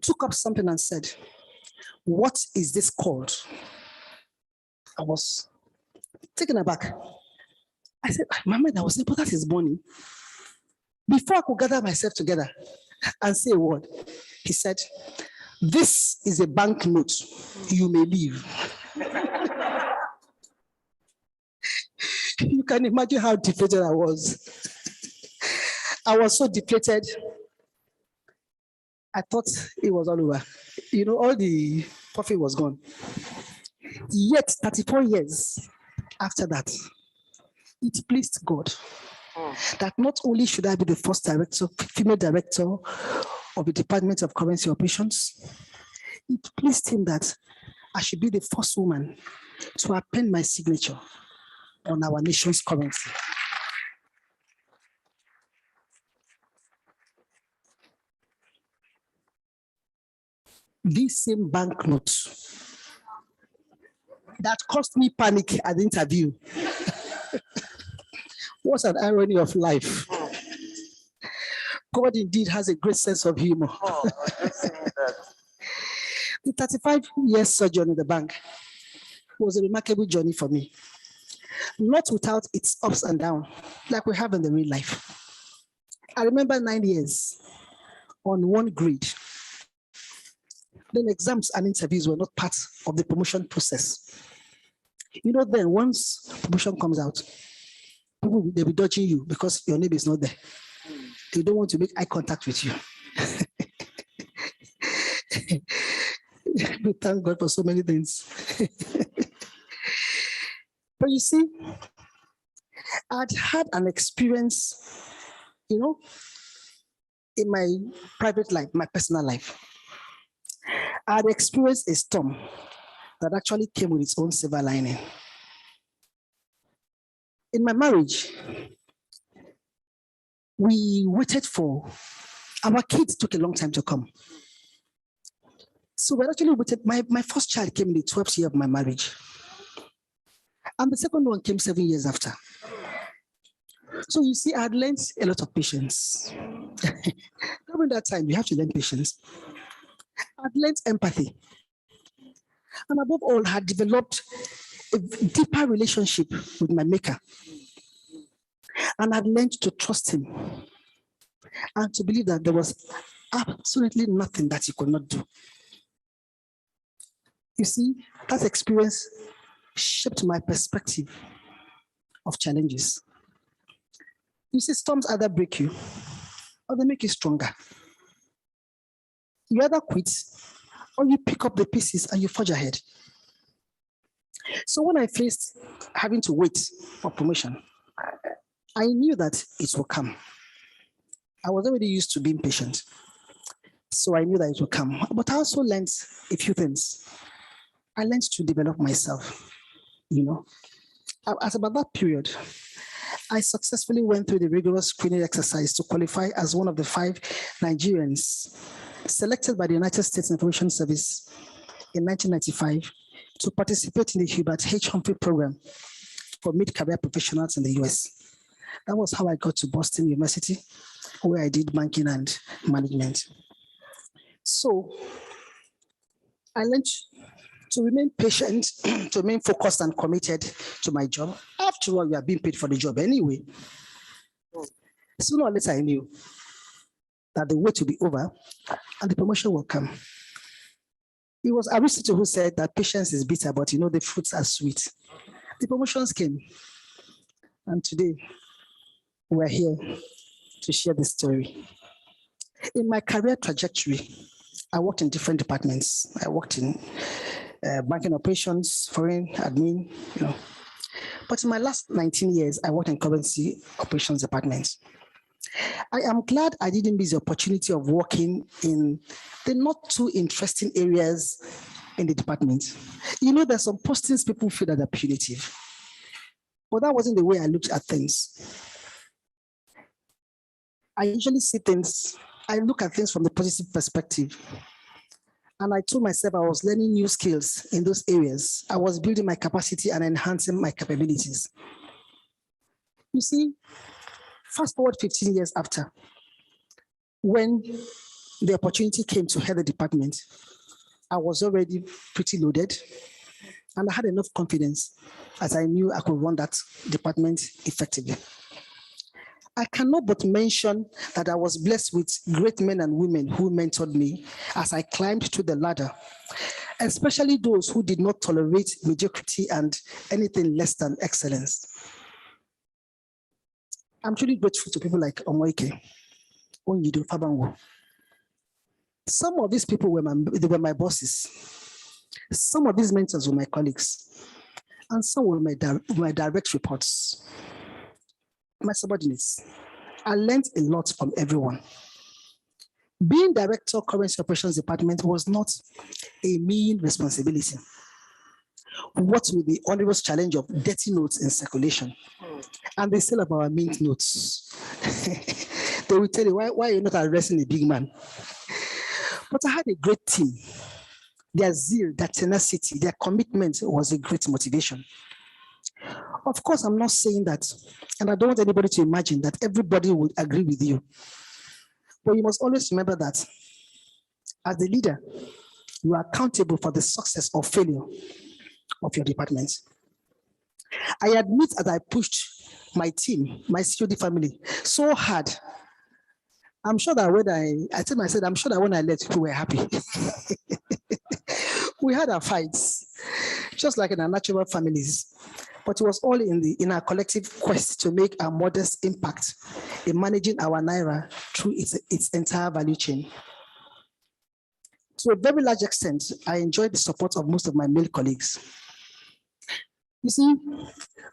took up something and said, "What is this called?" I was taken aback. I said, "My mind, I was saying, but that is money." Before I could gather myself together and say a word, he said, "This is a banknote. You may leave." You can imagine how deflated I was. I was so deflated. I thought it was all over. All the profit was gone. Yet, 34 years after that, it pleased God that not only should I be the first female director of the Department of Currency Operations, it pleased him that I should be the first woman to append my signature on our nation's currency. These same banknotes that caused me panic at the interview. What an irony of life. God indeed has a great sense of humor. The 35 years sojourn in the bank was a remarkable journey for me. Not without its ups and downs, like we have in the real life. I remember 9 years on one grade. Then exams and interviews were not part of the promotion process. Then once promotion comes out, people, they'll be dodging you because your name is not there. They don't want to make eye contact with you. We thank God for so many things. But But you see, I'd had an experience, in my private life, my personal life. I'd experienced a storm that actually came with its own silver lining. In my marriage, we waited for our kids, took a long time to come. So we actually waited. My first child came in the 12th year of my marriage. And the second one came 7 years after. So you see, I had learned a lot of patience. During that time, you have to learn patience. I'd learned empathy. And above all, had developed a deeper relationship with my maker. And I'd learned to trust him and to believe that there was absolutely nothing that he could not do. You see, that experience shaped my perspective of challenges. You see, storms either break you or they make you stronger. You either quit or you pick up the pieces and you forge ahead. So when I faced having to wait for promotion, I knew that it will come. I was already used to being patient. So I knew that it would come. But I also learned a few things. I learned to develop myself, At about that period, I successfully went through the rigorous screening exercise to qualify as one of the 5 Nigerians selected by the United States Information Service in 1995 to participate in the Hubert H. Humphrey program for mid-career professionals in the US. That was how I got to Boston University, where I did banking and management. So I learned to remain patient, to remain focused and committed to my job. After all, we are being paid for the job anyway. Sooner or later, I knew that the wait will be over and the promotion will come. It was Aristotle who said that patience is bitter, but the fruits are sweet. The promotions came. And today, we're here to share the story. In my career trajectory, I worked in different departments. I worked in banking operations, foreign admin, But in my last 19 years, I worked in currency operations department. I am glad I didn't miss the opportunity of working in the not too interesting areas in the department. There's some postings people feel that they're punitive. But that wasn't the way I looked at things. I usually I look at things from the positive perspective. And I told myself I was learning new skills in those areas. I was building my capacity and enhancing my capabilities. You see, fast forward 15 years after, when the opportunity came to head the department, I was already pretty loaded and I had enough confidence as I knew I could run that department effectively. I cannot but mention that I was blessed with great men and women who mentored me as I climbed to the ladder, especially those who did not tolerate mediocrity and anything less than excellence. I'm truly grateful to people like Omoike, Onyido, Fabanwo. Some of these people were my bosses. Some of these mentors were my colleagues. And some were my direct reports. My subordinates. I learned a lot from everyone. Being director of currency operations department was not a mean responsibility. What with the onerous challenge of dirty notes in circulation and the sale of our mint notes. They will tell you, why you're not arresting a big man? But I had a great team. Their zeal, their tenacity, their commitment was a great motivation. Of course, I'm not saying that, and I don't want anybody to imagine that everybody will agree with you. But you must always remember that as the leader, you are accountable for the success or failure of your department. I admit that I pushed my team, my security family, so hard. I'm sure that when I said, I'm sure that when I left, people were happy. We had our fights, just like in our natural families. But it was all in our collective quest to make a modest impact in managing our Naira through its entire value chain. To a very large extent, I enjoyed the support of most of my male colleagues. You see,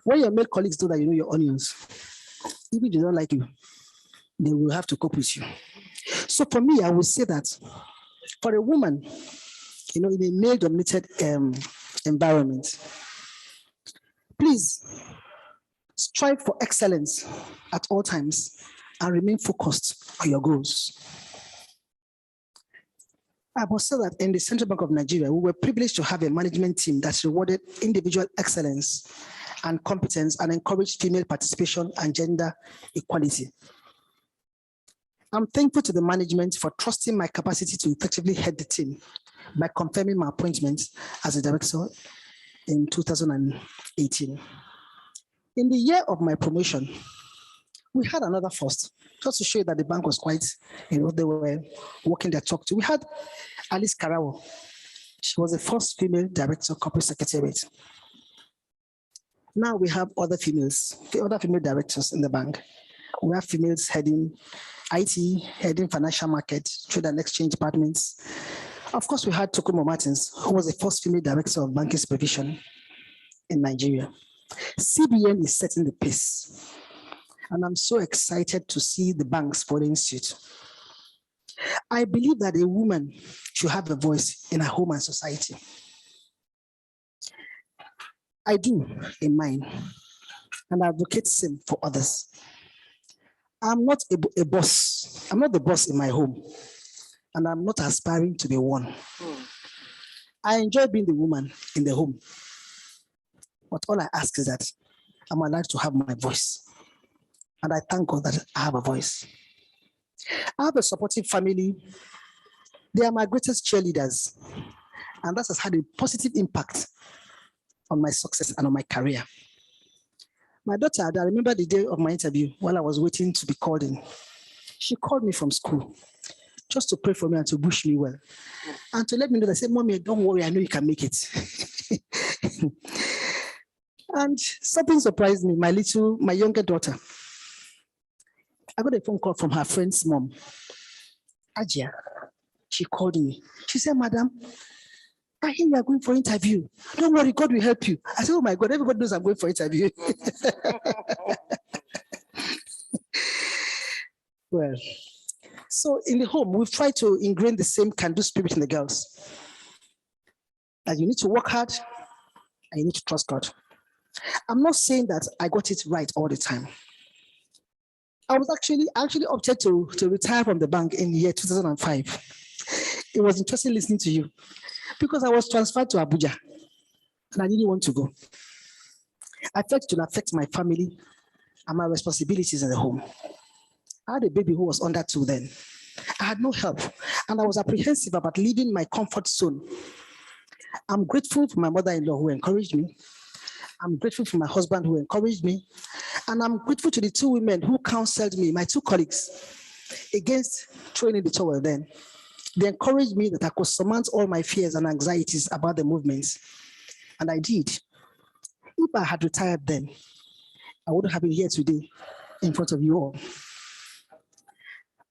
when your male colleagues know that you know your onions, even if they don't like you, they will have to cope with you. So for me, I would say that for a woman, in a male-dominated environment, please strive for excellence at all times and remain focused on your goals. I must say that in the Central Bank of Nigeria, we were privileged to have a management team that rewarded individual excellence and competence and encouraged female participation and gender equality. I'm thankful to the management for trusting my capacity to effectively head the team by confirming my appointment as a director in 2018. In the year of my promotion, we had another first, just to show you that the bank was quite, they were walking their talk to. We had Alice Karawo. She was the first female director of corporate secretariat. Now we have other female directors in the bank. We have females heading IT, heading financial market, trade and exchange departments. Of course, we had Tokumo Martins, who was the first female director of banking supervision in Nigeria. CBN is setting the pace, and I'm so excited to see the banks following suit. I believe that a woman should have a voice in her home and society. I do in mine, and I advocate same for others. I'm not a boss. I'm not the boss in my home, and I'm not aspiring to be one. I enjoy being the woman in the home, but all I ask is that I'm allowed to have my voice, and I thank God that I have a voice. I have a supportive family. They are my greatest cheerleaders, and that has had a positive impact on my success and on my career. My daughter, I remember the day of my interview while I was waiting to be called in. She called me from school just to pray for me and to wish me well. And to let me know that, say, Mommy, don't worry, I know you can make it. And something surprised me, my younger daughter. I got a phone call from her friend's mom, Ajia. She called me. She said, Madam, I hear you are going for interview. Don't worry, God will help you. I said, oh my God, everybody knows I'm going for interview. Well, so in the home, we've tried to ingrain the same can-do spirit in the girls. That you need to work hard and you need to trust God. I'm not saying that I got it right all the time. I actually opted to retire from the bank in the year 2005. It was interesting listening to you because I was transferred to Abuja and I didn't want to go. I felt it would affect my family and my responsibilities in the home. I had a baby who was under 2 then. I had no help and I was apprehensive about leaving my comfort zone. I'm grateful for my mother-in-law who encouraged me. I'm grateful for my husband who encouraged me. And I'm grateful to the 2 women who counseled me, my 2 colleagues, against throwing in the towel then. They encouraged me that I could surmount all my fears and anxieties about the movements. And I did. If I had retired then, I wouldn't have been here today in front of you all.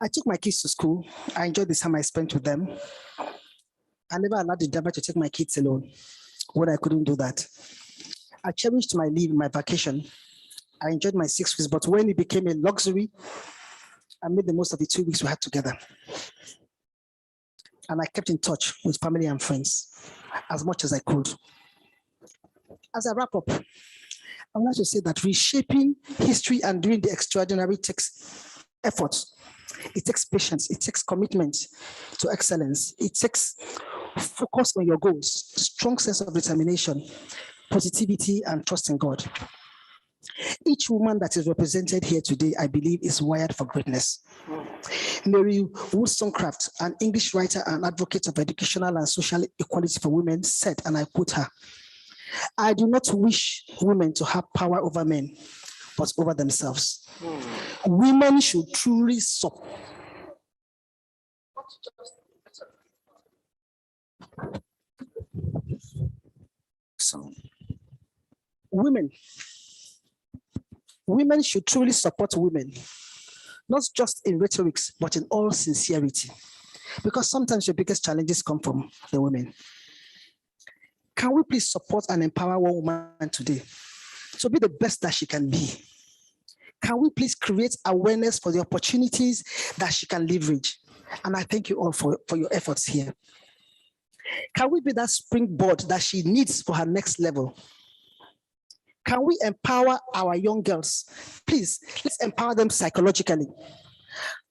I took my kids to school. I enjoyed the time I spent with them. I never allowed the driver to take my kids alone when I couldn't do that. I cherished my leave, my vacation. I enjoyed my 6 weeks, but when it became a luxury, I made the most of the 2 weeks we had together. And I kept in touch with family and friends as much as I could. As I wrap up, I would like to say that reshaping history and doing the extraordinary takes effort. It takes patience. It takes commitment to excellence. It takes focus on your goals, strong sense of determination, positivity, and trust in God. Each woman that is represented here today, I believe, is wired for greatness. Mary Wollstonecraft, an English writer and advocate of educational and social equality for women, said, and I quote her, "I do not wish women to have power over men, but over themselves." Women should truly support. So, women should truly support women, not just in rhetorics, but in all sincerity, because sometimes your biggest challenges come from the women. Can we please support and empower one woman today to be the best that she can be? Can we please create awareness for the opportunities that she can leverage? And I thank you all for your efforts here. Can we be that springboard that she needs for her next level? Can we empower our young girls? Please, let's empower them psychologically.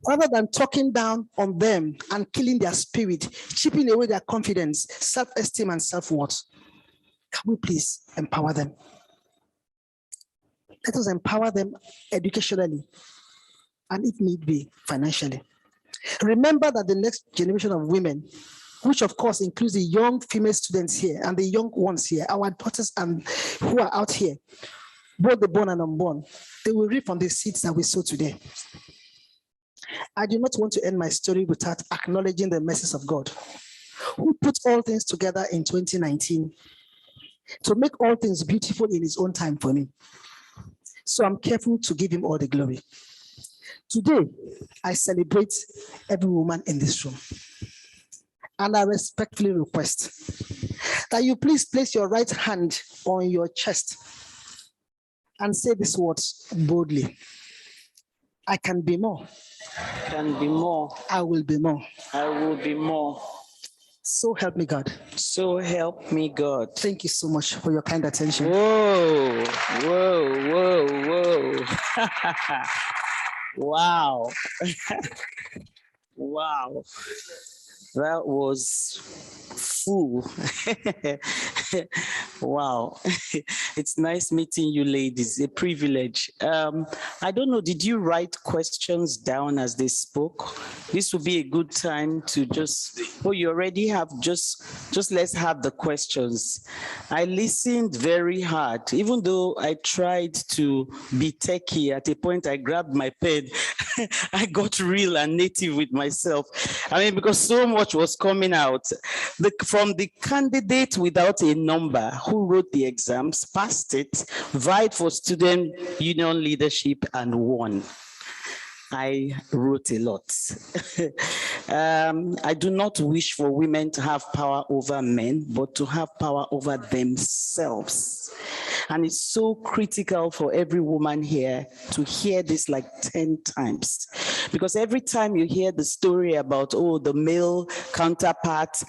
Rather than talking down on them and killing their spirit, chipping away their confidence, self-esteem, and self-worth. Can we please empower them? Let us empower them educationally and, if need be, financially. Remember that the next generation of women, which of course includes the young female students here and the young ones here, our daughters and who are out here, both the born and unborn, they will reap from the seeds that we sow today. I do not want to end my story without acknowledging the mercies of God, who put all things together in 2019 to make all things beautiful in his own time for me. So I'm careful to give him all the glory. Today, I celebrate every woman in this room. And I respectfully request that you please place your right hand on your chest and say these words boldly. I can be more. Can be more. I will be more. I will be more. So help me God. So help me God. Thank you so much for your kind attention. Whoa, whoa, whoa, whoa. Wow. Wow. That was full. Wow. It's nice meeting you ladies, a privilege. I don't know, did you write questions down as they spoke? This would be a good time to just, oh, you already have, just let's have the questions. I listened very hard, even though I tried to be techie. At a point I grabbed my pen. I got real and native with myself. I mean, because so much was coming out. From the candidate without a number who wrote the exams, passed it, vied for student union leadership and won. I wrote a lot. I do not wish for women to have power over men, but to have power over themselves. And it's so critical for every woman here to hear this like 10 times. Because every time you hear the story about, oh, the male counterpart,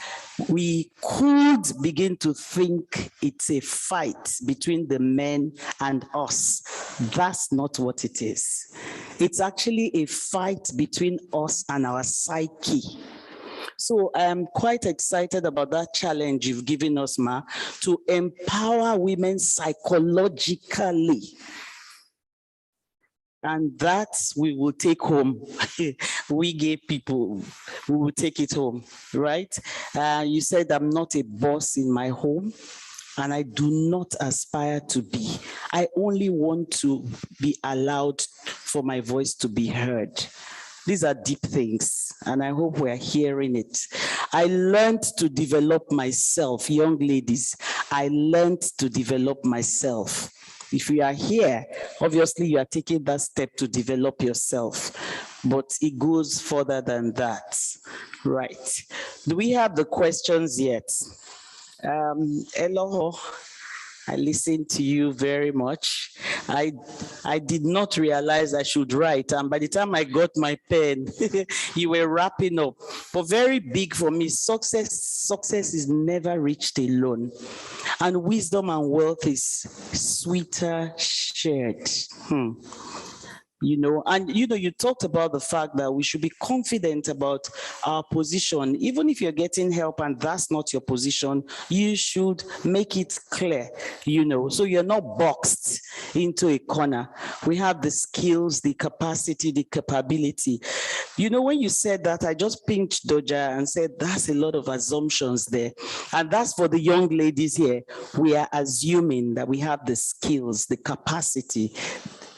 we could begin to think it's a fight between the men and us. That's not what it is. It's actually a fight between us and our psyche. So I'm quite excited about that challenge you've given us, Ma, to empower women psychologically. And that we will take home. We gay people, we will take it home, right? You said I'm not a boss in my home, and I do not aspire to be. I only want to be allowed for my voice to be heard. These are deep things, and I hope we're hearing it. I learned to develop myself, young ladies. I learned to develop myself. If you are here, obviously you are taking that step to develop yourself, but it goes further than that, right? Do we have the questions yet? Elohor, I listened to you very much. I did not realize I should write, and by the time I got my pen, you were wrapping up. But very big for me, success is never reached alone. And wisdom and wealth is sweeter shared. You know, and you know, you talked about the fact that we should be confident about our position. Even if you're getting help and that's not your position, you should make it clear, you know, so you're not boxed into a corner. We have the skills, the capacity, the capability. You know, when you said that, I just pinched Doja and said, that's a lot of assumptions there. And that's for the young ladies here. We are assuming that we have the skills, the capacity,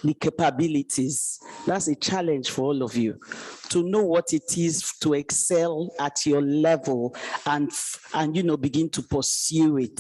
the capabilities. That's a challenge for all of you to know what it is to excel at your level and you know, begin to pursue it.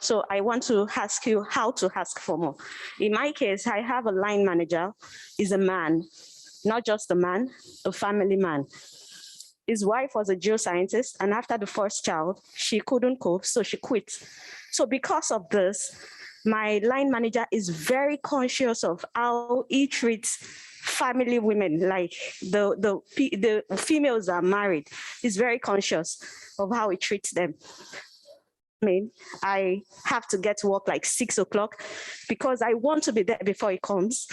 So I want to ask you how to ask for more. In my case, I have a line manager, is a man, not just a man, a family man. His wife was a geoscientist, and after the first child, she couldn't cope, so she quit. So because of this, my line manager is very conscious of how he treats family women, like the females that are married. He's very conscious of how he treats them. I mean, I have to get to work like 6 o'clock because I want to be there before he comes.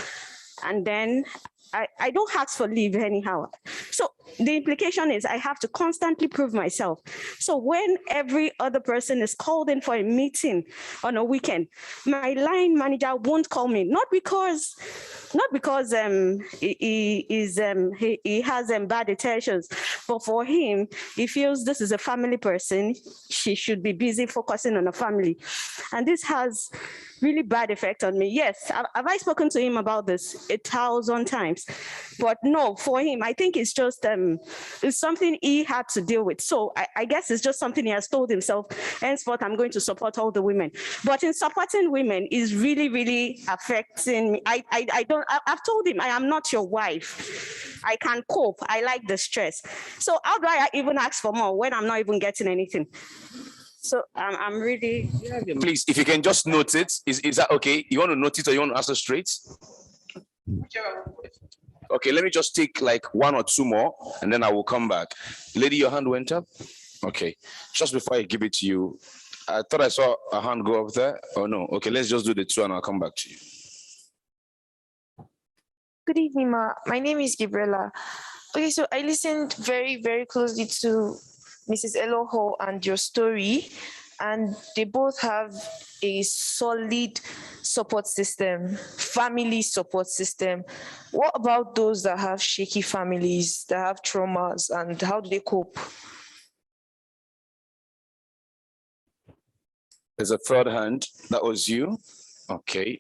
And then I don't ask for leave anyhow. So the implication is I have to constantly prove myself. So when every other person is called in for a meeting on a weekend, my line manager won't call me, not because he has bad intentions, but for him, he feels this is a family person. She should be busy focusing on a family. And this has really bad effect on me. Yes, have I spoken to him about this 1,000 times? But no, for him, I think it's just it's something he had to deal with. So I guess it's just something he has told himself, henceforth, I'm going to support all the women. But in supporting women is really, really affecting me. I've told him, I am not your wife. I can cope. I like the stress. So how do I even ask for more when I'm not even getting anything? So I'm really. Please, if you can just note it, is that okay? You want to note it or you want to answer straight? Okay, let me just take like 1 or 2 more and then I will come back. Lady, your hand went up? Okay, just before I give it to you, I thought I saw a hand go up there. Oh no, okay, let's just do the 2 and I'll come back to you. Good evening, Ma. My name is Gabriela. Okay, so I listened very, very closely to Mrs. Elohor and your story, and they both have a solid support system, family support system. What about those that have shaky families, that have traumas, and how do they cope? There's a third hand. That was you. Okay.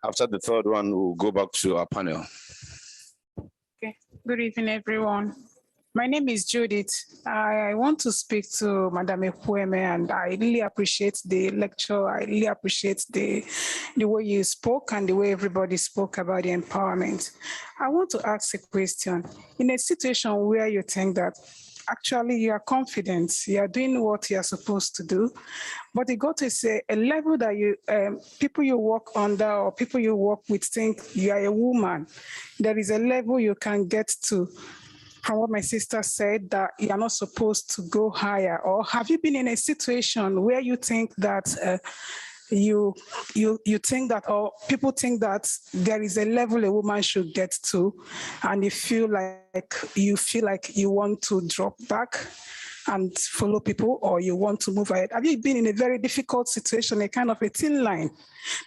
After the third one, we'll go back to our panel. Okay. Good evening, everyone. My name is Judith. I want to speak to Madam Ekwueme, and I really appreciate the lecture. I really appreciate the way you spoke and the way everybody spoke about the empowerment. I want to ask a question. In a situation where you think that actually you are confident, you are doing what you are supposed to do, but you got to say a level that you people you work under or people you work with think you are a woman, there is a level you can get to. From what my sister said, that you are not supposed to go higher? Or have you been in a situation where you think that you think that, or people think that there is a level a woman should get to, and you feel like you want to drop back and follow people, or you want to move ahead? Have you been in a very difficult situation, a kind of a thin line?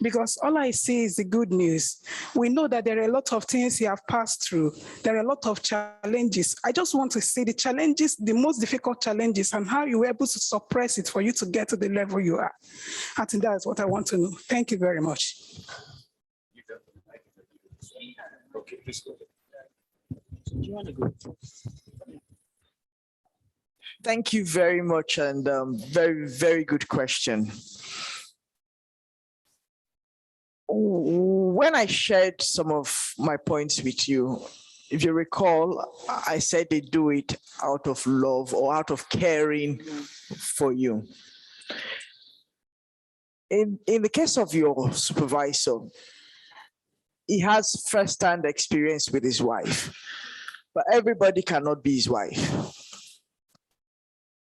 Because all I see is the good news. We know that there are a lot of things you have passed through. There are a lot of challenges. I just want to see the challenges, the most difficult challenges, and how you were able to suppress it for you to get to the level you are. I think that's what I want to know. Thank you very much. Okay, please go ahead. Do you want to go? Thank you very much, and very, very good question. When I shared some of my points with you, if you recall, I said they do it out of love or out of caring for you. In the case of your supervisor, he has first-hand experience with his wife, but everybody cannot be his wife.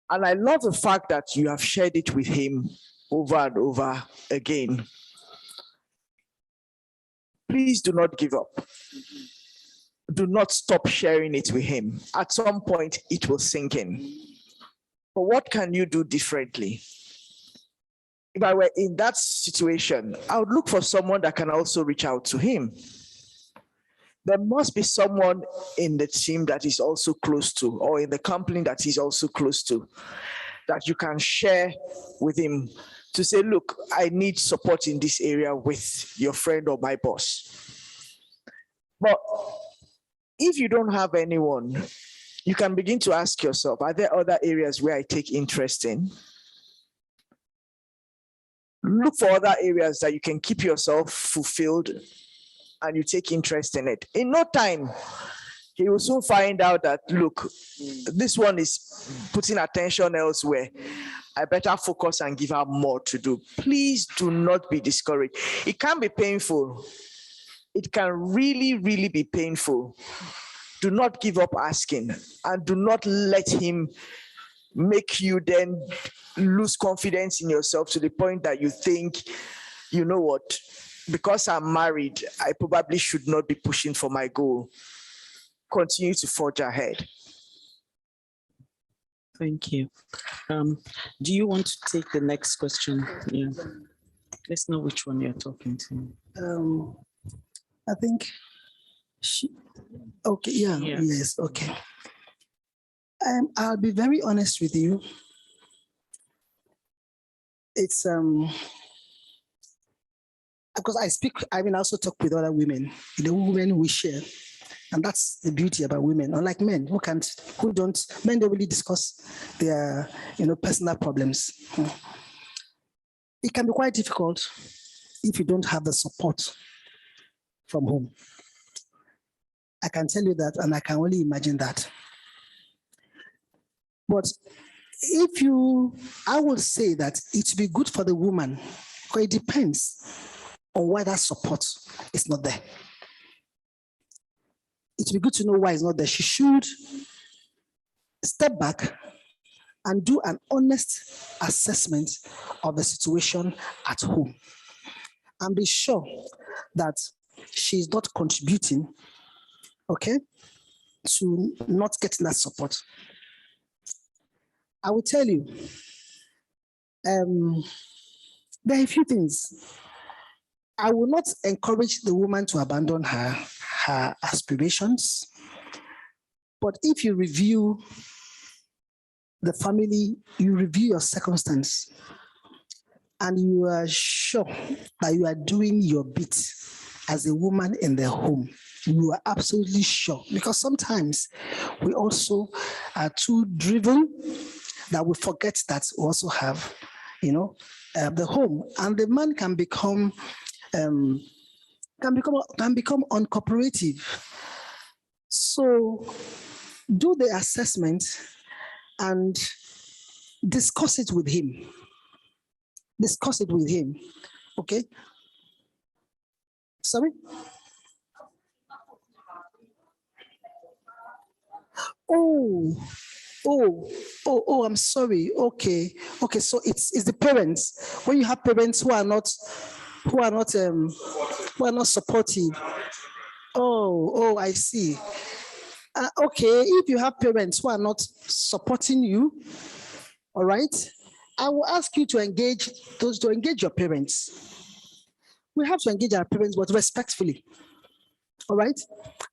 And I love the fact that you have shared it with him over and over again. Please do not give up. Do not stop sharing it with him. At some point, it will sink in. But what can you do differently? If I were in that situation, I would look for someone that can also reach out to him. There must be someone in the team that is also close to, or in the company that he's also close to, that you can share with him to say, look, I need support in this area with your friend or my boss. But if you don't have anyone, you can begin to ask yourself, are there other areas where I take interest in? look for other areas that you can keep yourself fulfilled and you take interest in it. In no time, he will soon find out that, look, this one is putting attention elsewhere. I better focus and give her more to do. Please do not be discouraged. It can be painful. It can really, really be painful. Do not give up asking, and do not let him make you then lose confidence in yourself to the point that you think, you know what, because I'm married, I probably should not be pushing for my goal. Continue to forge ahead. Thank you. Do you want to take the next question? Yeah. Let's know which one you're talking to. I think okay, yeah, Yeah. yes, okay. I'll be very honest with you. It's because I also talk with other women, the women we share. And that's the beauty about women, unlike men men don't really discuss their, personal problems. It can be quite difficult if you don't have the support from home. I can tell you that, and I can only imagine that. But I will say that it would be good for the woman, because it depends on why that support is not there. It would be good to know why it's not there. She should step back and do an honest assessment of the situation at home and be sure that she's not contributing, okay, to not getting that support. I will tell you, there are a few things. I will not encourage the woman to abandon her aspirations, but if you review the family, you review your circumstance, and you are sure that you are doing your bit as a woman in the home, you are absolutely sure, because sometimes we also are too driven that we forget that we also have, the home, and the man can become uncooperative. So do the assessment and discuss it with him. Discuss it with him, okay? Sorry? Oh, I'm sorry. Okay, so it's the parents. When you have parents who are not supportive. Oh, I see. Okay, if you have parents who are not supporting you, all right, I will ask you to engage your parents. We have to engage our parents, but respectfully. All right?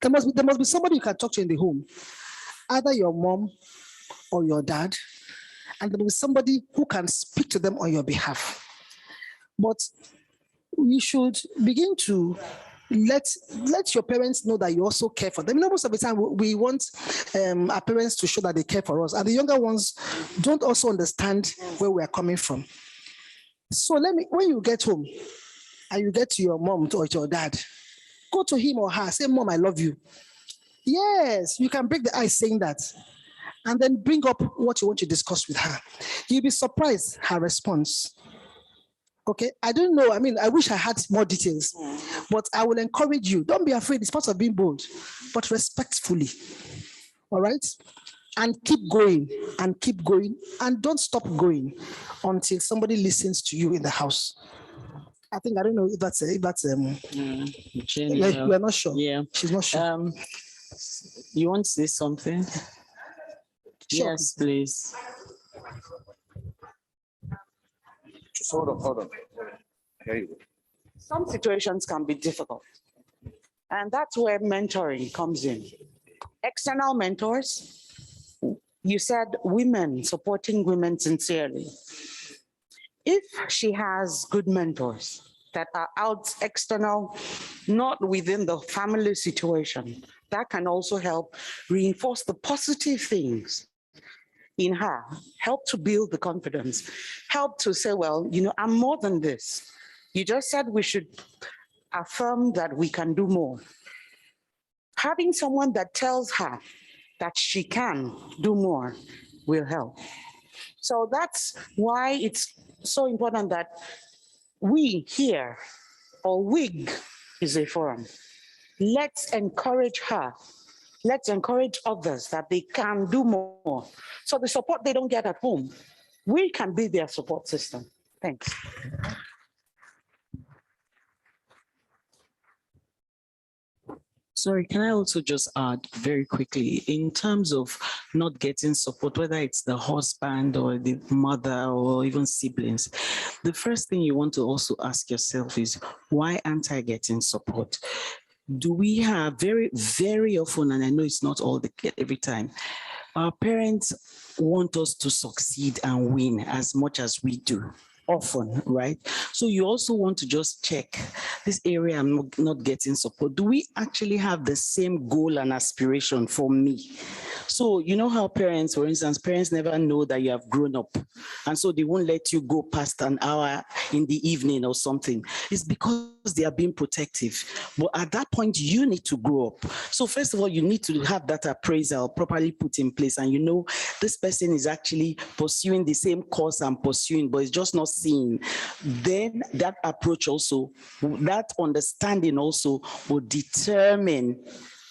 There must be somebody you can talk to in the home, either your mom or your dad, and there will be somebody who can speak to them on your behalf. But you should begin to let your parents know that you also care for them. Most of the time, we want our parents to show that they care for us, and the younger ones don't also understand where we are coming from. So when you get home and you get to your mom or to your dad, go to him or her, say, "Mom, I love you." Yes, you can break the ice saying that, and then bring up what you want to discuss with her. You'll be surprised her response. Okay, I don't know. I wish I had more details, but I will encourage you. Don't be afraid. It's part of being bold, but respectfully. All right? And keep going, and don't stop going until somebody listens to you in the house. I don't know if that's Jenny, we're not sure. Yeah. She's not sure. You want to say something? Sure. Yes, please. Just hold on. Here you go. Some situations can be difficult, and that's where mentoring comes in. External mentors, you said women, supporting women sincerely. If she has good mentors that are out external, not within the family situation, that can also help reinforce the positive things in her, help to build the confidence, help to say, well, you know, I'm more than this. You just said we should affirm that we can do more. Having someone that tells her that she can do more will help. So that's why it's so important that we here, or WiGE is a forum. Let's encourage her. Let's encourage others that they can do more. So the support they don't get at home, we can be their support system. Thanks. Sorry, can I also just add very quickly, in terms of not getting support, whether it's the husband or the mother or even siblings, the first thing you want to also ask yourself is, why aren't I getting support? Do we have very often, and I know it's not all every time, our parents want us to succeed and win as much as we do. Often, right? So you also want to just check this area I'm not getting support. Do we actually have the same goal and aspiration for me? So you know how parents, for instance, parents never know that you have grown up. And so they won't let you go past an hour in the evening or something. It's because they are being protective. But at that point, you need to grow up. So first of all, you need to have that appraisal properly put in place. And you know, this person is actually pursuing the same course I'm pursuing, but it's just not seen. Then that approach also, that understanding also will determine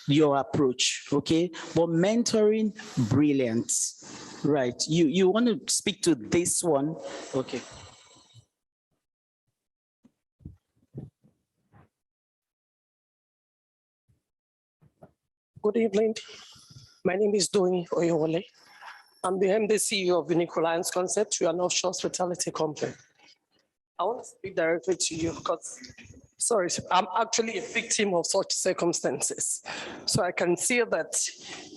your approach, okay? But mentoring, brilliant, right? You want to speak to this one, okay? Good evening. My name is Doni Oyewole. I'm the MD CEO of Unique Reliance Concept. We are an offshore hospitality company. I want to speak directly to you because, sorry, I'm actually a victim of such circumstances. So I can see that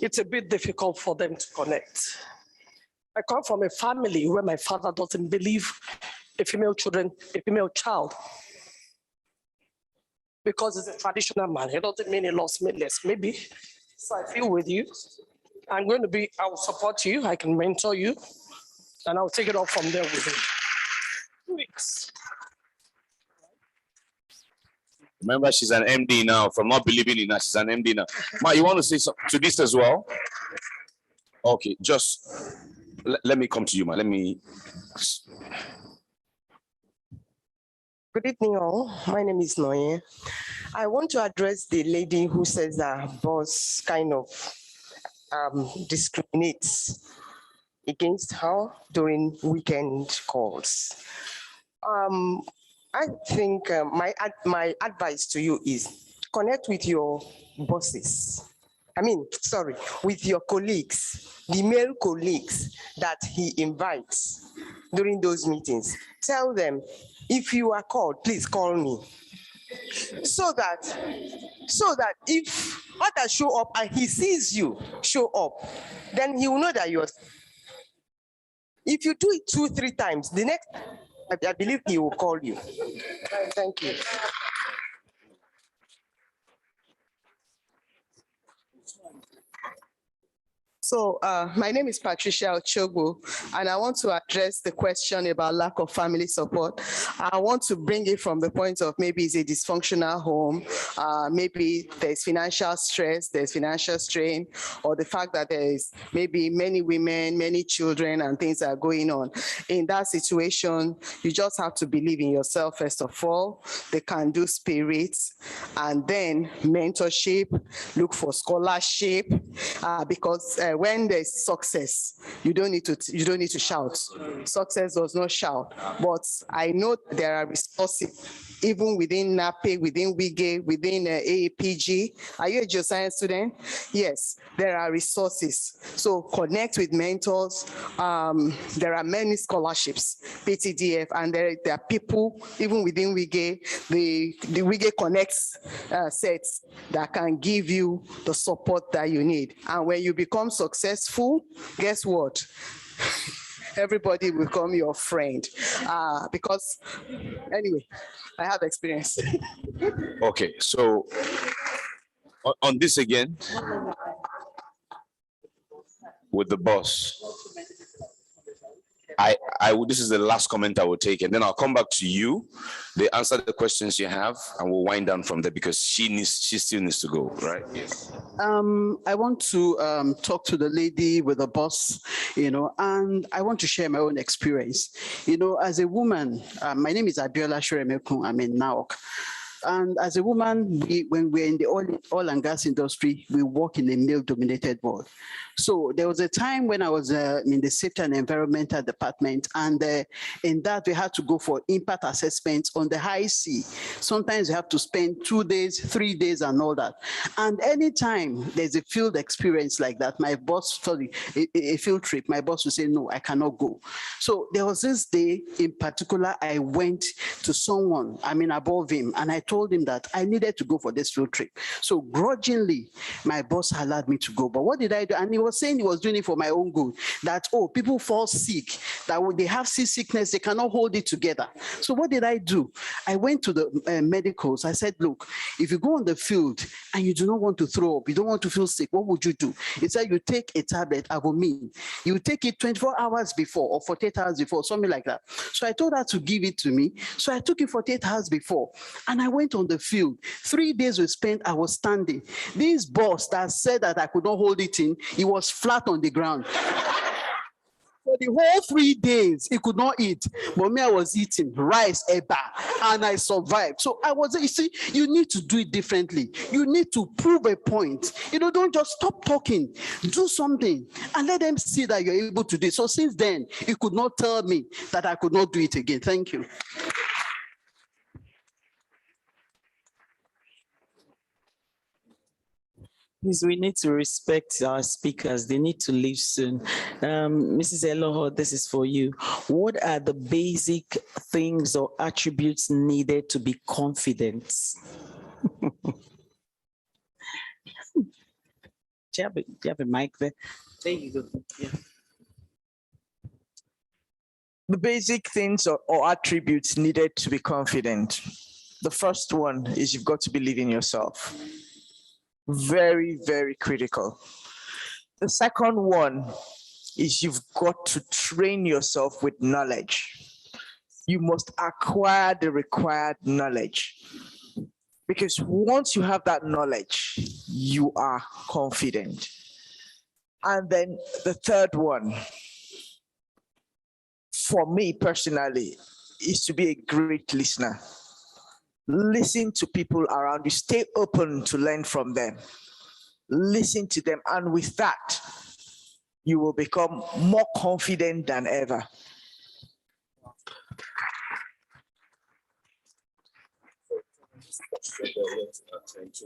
it's a bit difficult for them to connect. I come from a family where my father doesn't believe a female child, because he's a traditional man. It doesn't mean he lost me less, maybe. So I feel with you. I will support you, I can mentor you, and I'll take it off from there with you. 2 weeks. Remember, she's an MD now. From not believing in her, she's an MD now. Ma, you want to say something to this as well? Okay, just let me come to you, ma. Let me. Good evening, all. My name is Noye. I want to address the lady who says her boss kind of discriminates against her during weekend calls. I think my advice to you is connect with your bosses. With your colleagues, the male colleagues that he invites during those meetings. Tell them, if you are called, please call me. So that if others show up and he sees you show up, then he will know that you're. If you do it 2-3 times, the next, I believe he will call you. Thank you. So my name is Patricia Ochogbu, and I want to address the question about lack of family support. I want to bring it from the point of maybe it's a dysfunctional home, maybe there's financial stress, there's financial strain, or the fact that there is maybe many women, many children, and things are going on. In that situation, you just have to believe in yourself, first of all, the can-do spirit, and then mentorship, look for scholarship, because when there's success, you don't need to shout. Success does not shout. But I know there are resources, even within NAPE, within WiGE, within AAPG. Are you a Geoscience student? Yes, there are resources. So connect with mentors. There are many scholarships, PTDF, and there are people, even within WiGE, the WiGE Connects sets that can give you the support that you need. And when you become successful, guess what? Everybody will become your friend. Because, anyway, I have experience. Okay, so on this again, with the boss. this is the last comment I will take, and then I'll come back to you. They answer the questions you have, and we'll wind down from there because she still needs to go, right? Yes. I want to talk to the lady with the boss, and I want to share my own experience. As a woman, my name is Adedoja Ojelabi. I'm in NAOC. And as a woman, when we're in the oil and gas industry, we work in a male-dominated world. So there was a time when I was in the Safety and Environmental Department, and in that we had to go for impact assessments on the high sea. Sometimes you have to spend 2 days, 3 days, and all that. And anytime there's a field experience like that, my boss, a field trip, my boss would say, no, I cannot go. So there was this day in particular, I went to someone, above him, and I told him that I needed to go for this field trip. So grudgingly, my boss allowed me to go. But what did I do? And he was saying he was doing it for my own good, that, people fall sick, that when they have seasickness, they cannot hold it together. So what did I do? I went to the medicals. I said, look, if you go on the field and you do not want to throw up, you don't want to feel sick, what would you do? He said, you take a tablet, Avomine. You take it 24 hours before or 48 hours before, something like that. So I told her to give it to me. So I took it 48 hours before, and I went on the field. 3 days we spent, I was standing. This boss that said that I could not hold it in, he was flat on the ground. For the whole 3 days, he could not eat. But me, I was eating rice, eba, and I survived. So you see, you need to do it differently. You need to prove a point. Don't just stop talking. Do something and let them see that you're able to do it. So since then, he could not tell me that I could not do it again. Thank you. Please, we need to respect our speakers. They need to leave soon. Mrs. Elohor, this is for you. What are the basic things or attributes needed to be confident? Do you have a mic there? There you go. Yeah. The basic things or attributes needed to be confident. The first one is you've got to believe in yourself. Very, very critical. The second one is you've got to train yourself with knowledge. You must acquire the required knowledge. Because once you have that knowledge, you are confident. And then the third one, for me personally, is to be a great listener. Listen to people around you. Stay open to learn from them. Listen to them. And with that, you will become more confident than ever.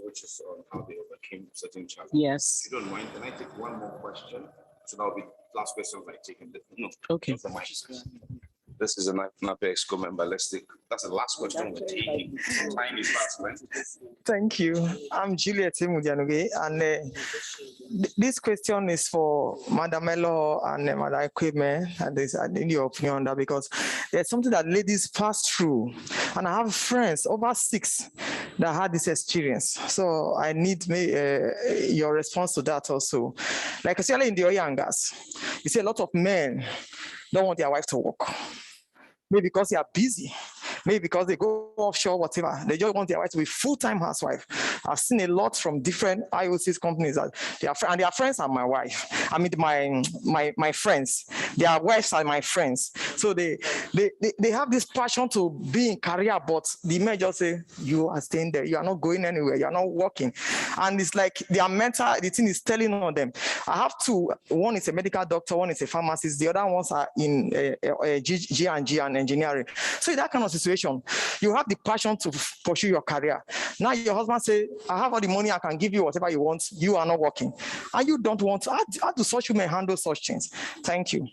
Which is on how they overcame certain challenges. Yes. If you don't mind, can I take one more question? So that'll be last questions I take. No. Okay. This is a NAPE EXCO member. Let's take, that's the last question we're taking. Time is fast, man. Thank you. I'm Juliet Mudianoge, and this question is for Madam Elohor and Madam Ekwueme, and I need your opinion on that, because there's something that ladies pass through, and I have friends, over 6, that had this experience. So I need your response to that also. Like especially in the oil and gas, you see a lot of men don't want their wife to work. Maybe because they are busy, maybe because they go offshore, whatever. They just want their wife to be full-time housewife. I've seen a lot from different IOCs companies that their friends are my wife. I mean, my friends. Their wives are my friends. So they have this passion to be in career, but the men just say, you are staying there. You are not going anywhere. You are not working. And it's like their mental, the thing is telling on them. I have 2. One is a medical doctor, one is a pharmacist. The other ones are in G&G and engineering. So in that kind of situation, you have the passion to pursue your career. Now your husband say, I have all the money, I can give you whatever you want. You are not working. And you don't want to. How do such women handle such things? Thank you.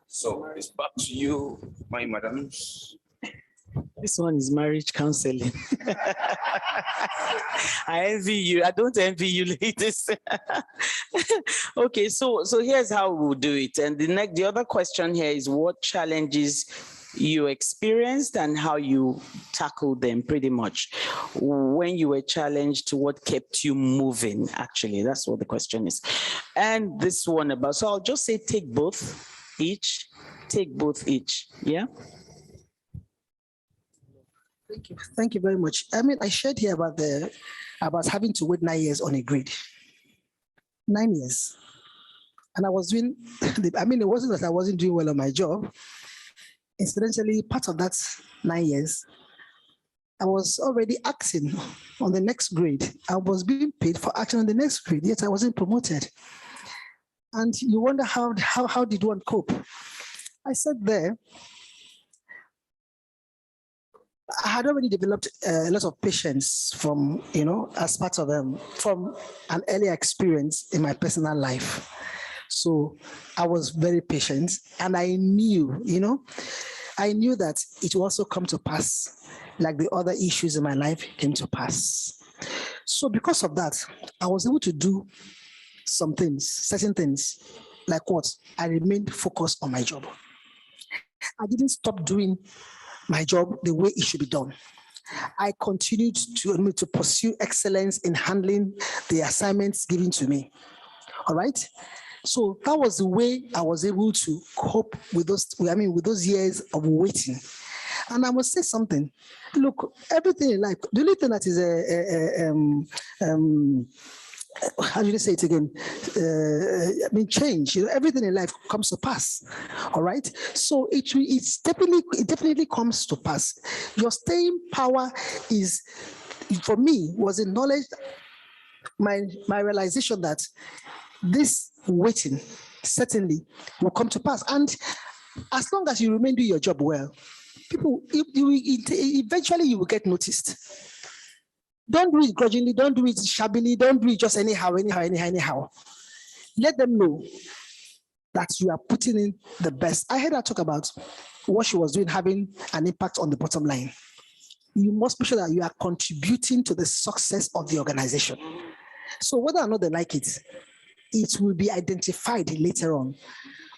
So it's back to you, my madams. This one is marriage counseling. I envy you. I don't envy you, ladies. Okay, so here's how we'll do it. And the other question here is what challenges you experienced and how you tackled them, pretty much. When you were challenged, what kept you moving, actually. That's what the question is. And this one about, so I'll just say take both. each. Take both each. Yeah. Thank you. Thank you very much. I mean, I shared here about having to wait 9 years on a grade. 9 years. And I was doing, I mean, it wasn't that I wasn't doing well on my job. Incidentally, part of that 9 years, I was already acting on the next grade. I was being paid for acting on the next grade, yet I wasn't promoted. And you wonder how did one cope? I said there, I had already developed a lot of patience from, as part of from an earlier experience in my personal life. So I was very patient, and I knew that it will also come to pass, like the other issues in my life came to pass. So because of that, I was able to do some things, certain things, like what? I remained focused on my job. I didn't stop doing my job the way it should be done. I continued to pursue excellence in handling the assignments given to me. All right? So that was the way I was able to cope with those years of waiting. And I must say something. Look, everything in life, the only thing that is how do you say it again? Change. Everything in life comes to pass. All right. So it definitely comes to pass. Your staying power is, for me, was a knowledge. My realization that this waiting certainly will come to pass, and as long as you remain doing your job well, people, eventually you will get noticed. Don't do it grudgingly, don't do it shabbily, don't do it just anyhow. Let them know that you are putting in the best. I heard her talk about what she was doing having an impact on the bottom line. You must be sure that you are contributing to the success of the organization. So whether or not they like it, it will be identified later on.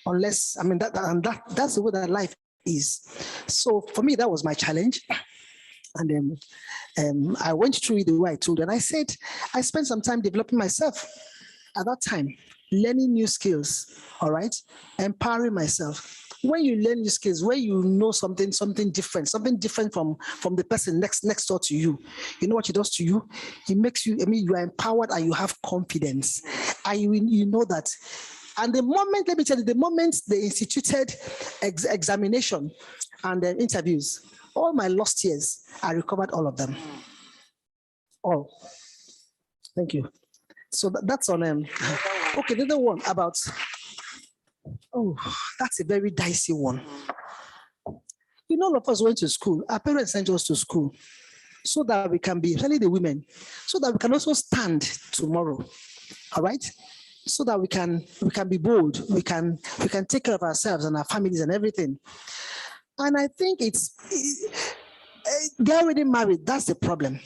Unless, that's the way that life is. So for me, that was my challenge. And then I went through it the way I told, and I said, I spent some time developing myself at that time, learning new skills, all right, empowering myself. When you learn new skills, when you know something different from the person next door to you, you know what it does to you? It makes you, you are empowered and you have confidence. And you know that. And the moment, let me tell you, the moment they instituted examination and interviews, all my lost years, I recovered all of them. All. Thank you. So that's on okay, the other one about, that's a very dicey one. All of us went to school. Our parents sent us to school so that we can be, especially the women, so that we can also stand tomorrow. All right? So that we can be bold. We can take care of ourselves and our families and everything. And I think they're already married. That's the problem.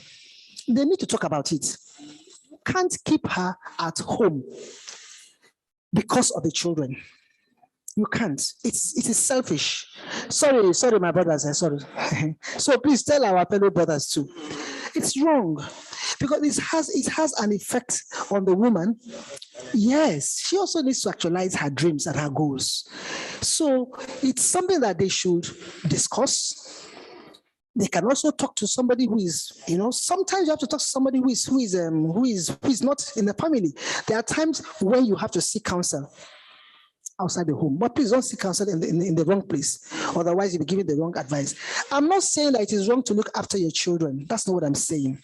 They need to talk about it. You can't keep her at home because of the children. You can't. It is selfish. Sorry, my brothers. Sorry. So please tell our fellow brothers too. It's wrong because it has an effect on the woman. Yes, she also needs to actualize her dreams and her goals. So it's something that they should discuss. They can also talk to somebody who is, sometimes you have to talk to somebody who is not in the family. There are times when you have to seek counsel outside the home, but please don't seek counsel in the wrong place. Otherwise, you'll be giving the wrong advice. I'm not saying that it is wrong to look after your children. That's not what I'm saying.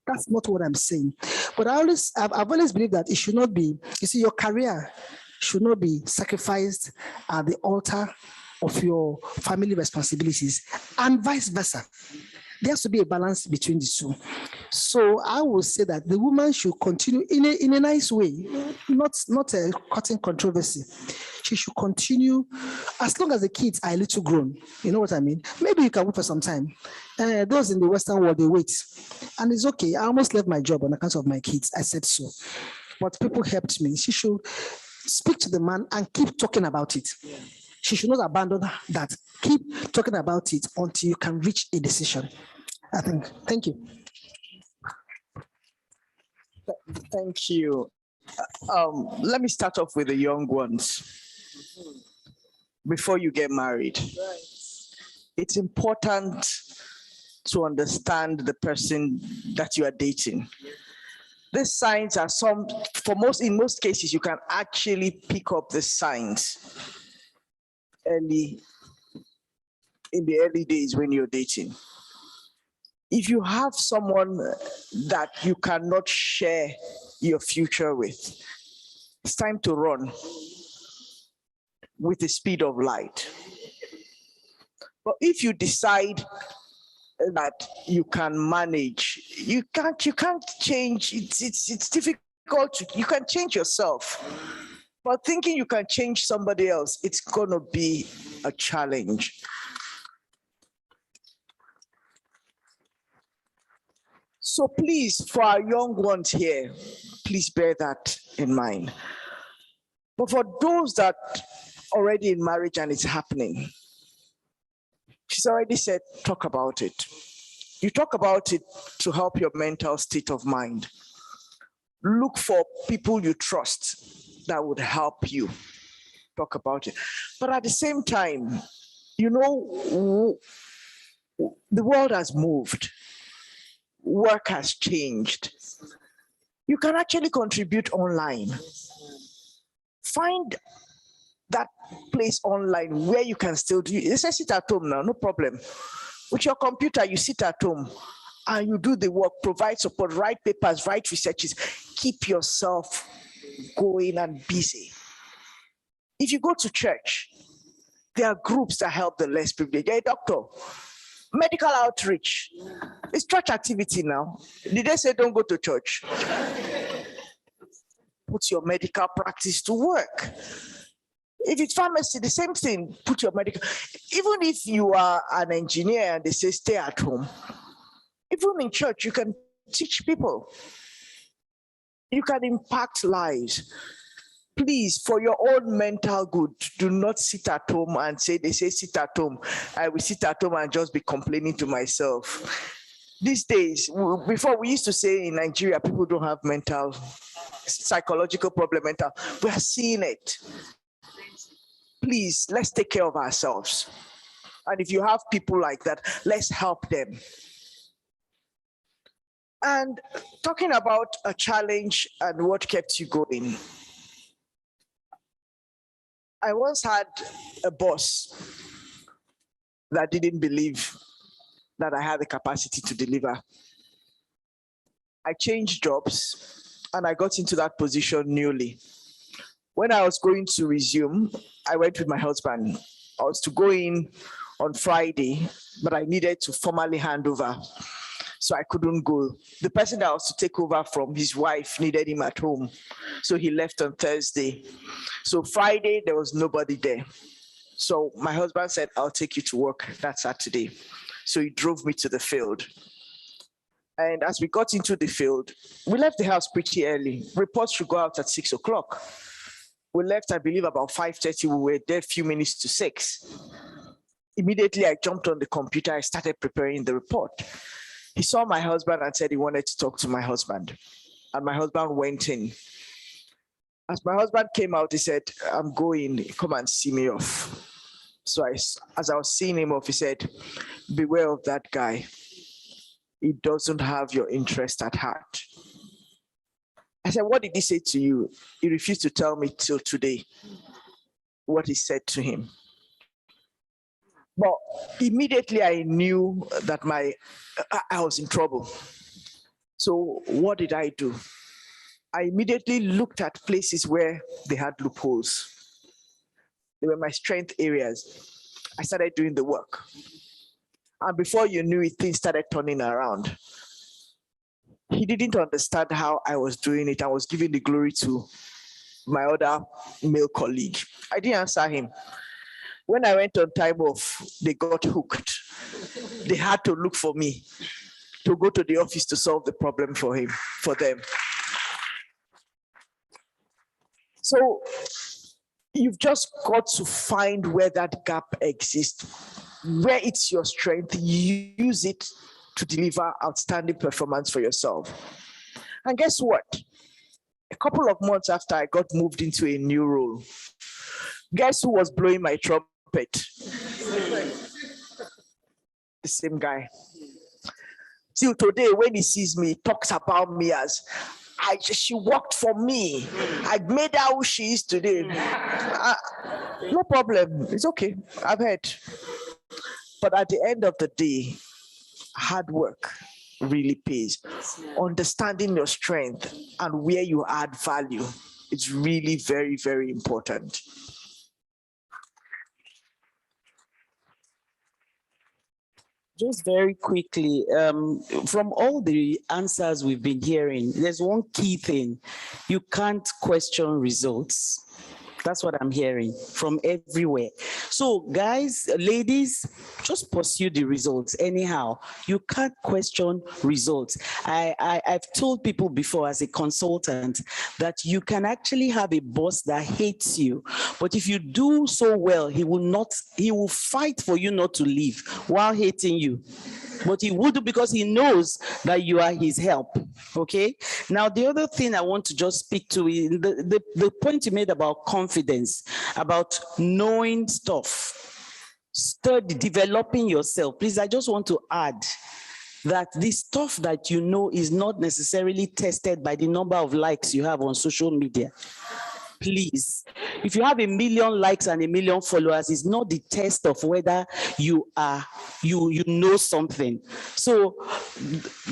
That's not what I'm saying. But I've always believed that it should not be, your career should not be sacrificed at the altar of your family responsibilities, and vice versa. There has to be a balance between the two. So I will say that the woman should continue in a nice way, not a cutting controversy. She should continue as long as the kids are a little grown. You know what I mean? Maybe you can wait for some time. Those in the Western world, they wait. And it's okay. I almost left my job on account of my kids. I said so. But people helped me. She should speak to the man and keep talking about it. She should not abandon that. Keep talking about it until you can reach a decision. I think. Thank you. Thank you. Let me start off with the young ones. before you get married. Right. It's important to understand the person that you are dating. These signs are in most cases, you can actually pick up the signs in the early days when you're dating. If you have someone that you cannot share your future with, it's time to run with the speed of light. But if you decide that you can manage, you can't change. It's difficult. You can change yourself, but thinking you can change somebody else, it's gonna be a challenge. So please, for our young ones here, please bear that in mind. But for those that are already in marriage and it's happening, she's already said, talk about it. You talk about it to help your mental state of mind. Look for people you trust that would help you talk about it. But at the same time, you know, the world has moved. Work has changed. You can actually contribute online. Find that place online where you can still do it. You say sit at home now, no problem. With your computer, you sit at home and you do the work, provide support, write papers, write researches, keep yourself going and busy. If you go to church, there are groups that help the less privileged. You're a doctor, medical outreach. It's church activity now. Did they say don't go to church? Put your medical practice to work. If it's pharmacy, the same thing, put your medical. Even if you are an engineer and they say stay at home, even in church, you can teach people. You can impact lives. Please, for your own mental good, do not sit at home and say, they say sit at home. I will sit at home and just be complaining to myself. These days, before we used to say in Nigeria, people don't have psychological problem. We are seeing it. Please, let's take care of ourselves. And if you have people like that, let's help them. And talking about a challenge and what kept you going. I once had a boss that didn't believe that I had the capacity to deliver. I changed jobs and I got into that position newly. When I was going to resume, I went with my husband. I was to go in on Friday, but I needed to formally hand over, so I couldn't go. The person that I was to take over from, his wife needed him at home, so he left on Thursday. So Friday, there was nobody there. So my husband said, I'll take you to work that Saturday. So he drove me to the field. And as we got into the field, we left the house pretty early. Reports should go out at 6 o'clock. We left, I believe, about 5:30. We were there a few minutes to 6. Immediately, I jumped on the computer. I started preparing the report. He saw my husband and said he wanted to talk to my husband. And my husband went in. As my husband came out, he said, I'm going, come and see me off. So as I was seeing him off, he said, beware of that guy. He doesn't have your interest at heart. I said, what did he say to you? He refused to tell me till today what he said to him. But immediately I knew that I was in trouble. So what did I do? I immediately looked at places where they had loopholes. They were my strength areas. I started doing the work. And before you knew it, things started turning around. He didn't understand how I was doing it. I was giving the glory to my other male colleague. I didn't answer him. When I went on time off, they got hooked. They had to look for me to go to the office to solve the problem for them. So you've just got to find where that gap exists, where it's your strength, use it to deliver outstanding performance for yourself. And guess what? A couple of months after I got moved into a new role, guess who was blowing my trumpet trumpet. The same guy. Till today, when he sees me, he talks about me as she worked for me. I made her who she is today. No problem. It's okay. I've heard. But at the end of the day, hard work really pays. Understanding your strength and where you add value, it's really very, very important. Just very quickly, from all the answers we've been hearing, there's one key thing. You can't question results. That's what I'm hearing from everywhere. So guys, ladies, just pursue the results anyhow. You can't question results. I've told people before as a consultant that you can actually have a boss that hates you, but if you do so well, he will fight for you not to leave while hating you. But he would do because he knows that you are his help. Okay. Now, the other thing I want to just speak to is the point you made about confidence, about knowing stuff, developing yourself. Please, I just want to add that the stuff that you know is not necessarily tested by the number of likes you have on social media. Please, if you have 1 million likes and 1 million followers, it's not the test of whether you know something. So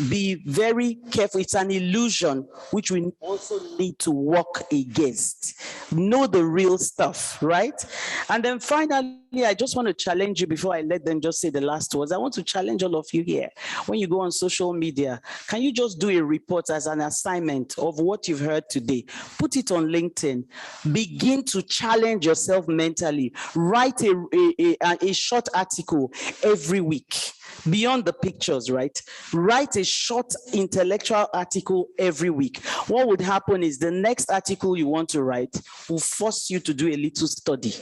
be very careful. It's an illusion which we also need to work against. Know the real stuff, right? And then finally, I just want to challenge you before I let them just say the last words. I want to challenge all of you here. When you go on social media, can you just do a report as an assignment of what you've heard today? Put it on LinkedIn. Begin to challenge yourself mentally. Write a short article every week. Beyond the pictures, right? Write a short intellectual article every week. What would happen is the next article you want to write will force you to do a little study.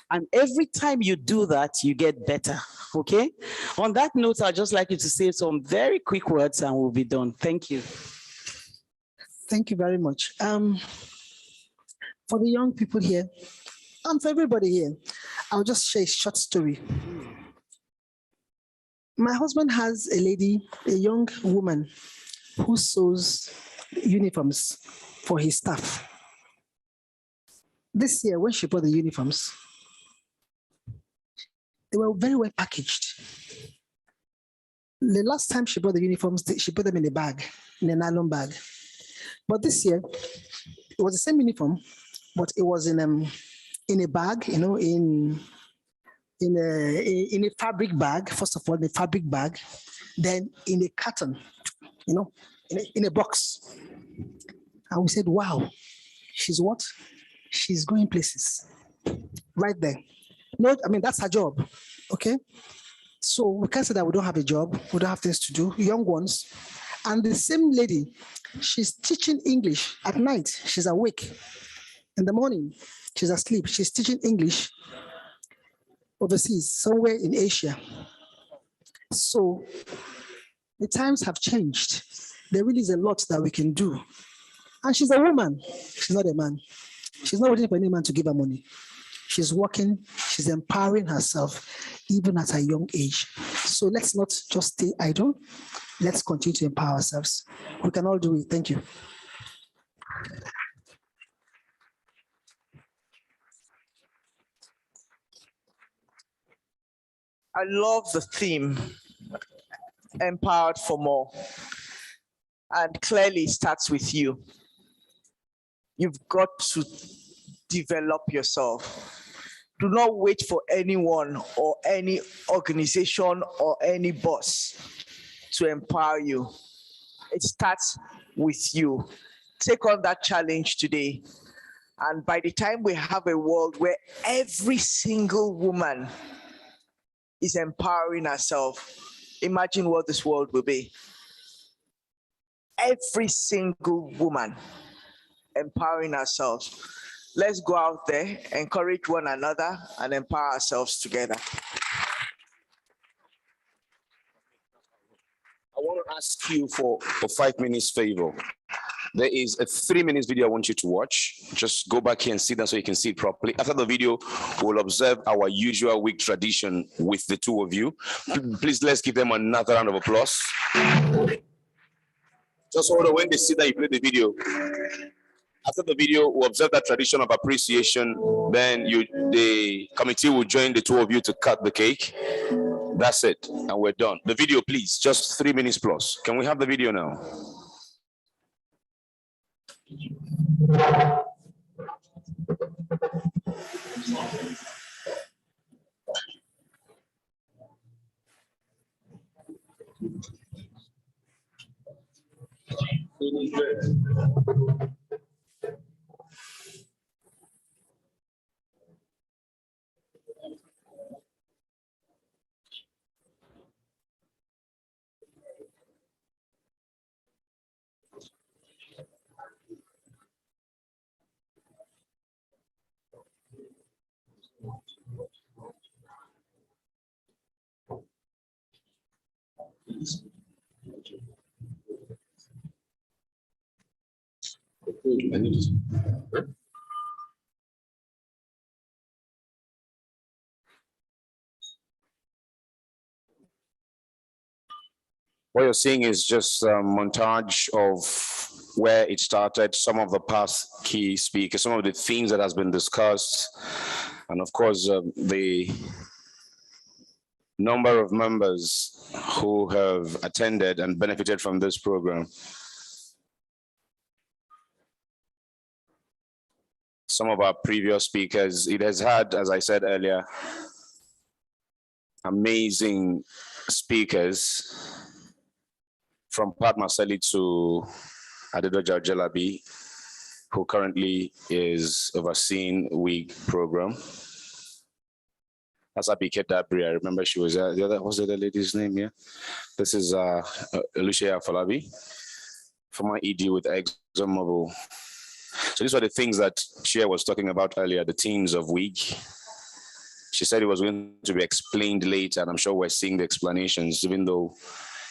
And every time you do that, you get better, okay? On that note, I'd just like you to say some very quick words and we'll be done. Thank you. Thank you very much. For the young people here, and for everybody here, I'll just share a short story. My husband has a lady, a young woman, who sews uniforms for his staff. This year, when she bought the uniforms, they were very well packaged. The last time she bought the uniforms, she put them in a bag, in a nylon bag. But this year, it was the same uniform, but it was in a bag, you know, in a fabric bag. First of all, in a fabric bag, then in a carton, you know, in a box. And we said, "Wow, she's what? She's going places." Right there. No, I mean, that's her job. Okay. So we can't say that we don't have a job, we don't have things to do, young ones. And the same lady, she's teaching English at night. She's awake. In the morning, she's asleep. She's teaching English overseas, somewhere in Asia. So the times have changed. There really is a lot that we can do. And she's a woman. She's not a man. She's not waiting for any man to give her money. She's working, she's empowering herself, even at a young age. So let's not just stay idle. Let's continue to empower ourselves. We can all do it. Thank you. I love the theme, empowered for more. And clearly it starts with you. You've got to develop yourself. Do not wait for anyone or any organization or any boss to empower you. It starts with you. Take on that challenge today. And by the time we have a world where every single woman is empowering herself, imagine what this world will be. Every single woman empowering herself. Let's go out there, encourage one another, and empower ourselves together. I want to ask you for 5 minutes favor. There is a 3-minute video I want you to watch. Just go back here and sit down so you can see it properly. After the video, we'll observe our usual week tradition with the two of you. Please, let's give them another round of applause. Just hold on, when they sit down, you play the video. After the video, we'll observe that tradition of appreciation. Then the committee will join the two of you to cut the cake. That's it, and we're done. The video, please, just 3 minutes plus. Can we have the video now? What you're seeing is just a montage of where it started, some of the past key speakers, some of the themes that has been discussed, and of course, the number of members who have attended and benefited from this program. Some of our previous speakers, it has had, as I said earlier, amazing speakers from Pat Maseli to Adedoja Ojelabi, who currently is overseeing WiGE program. That's Abike Dabri. I remember she was the other. What's the other lady's name here? This is Lucia Afolabi, former ED with ExxonMobil. So these are the things that Chair was talking about earlier, the themes of WiGE. She said it was going to be explained later, and I'm sure we're seeing the explanations, even though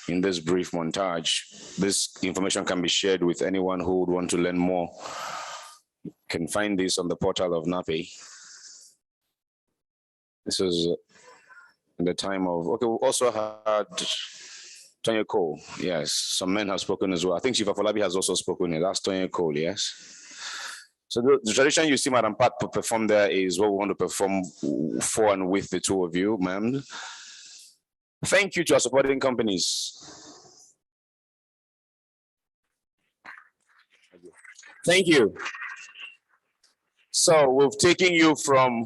in this brief montage, this information can be shared with anyone who would want to learn more. You can find this on the portal of NAPE. This is in the time of, okay, we also had Tonya Cole. Yes, some men have spoken as well. I think Chief Afolabi has also spoken here. That's Tonya Cole, yes. So the tradition you see Madam Pat perform there is what we want to perform for and with the two of you, ma'am. Thank you to our supporting companies. Thank you. So we've taken you from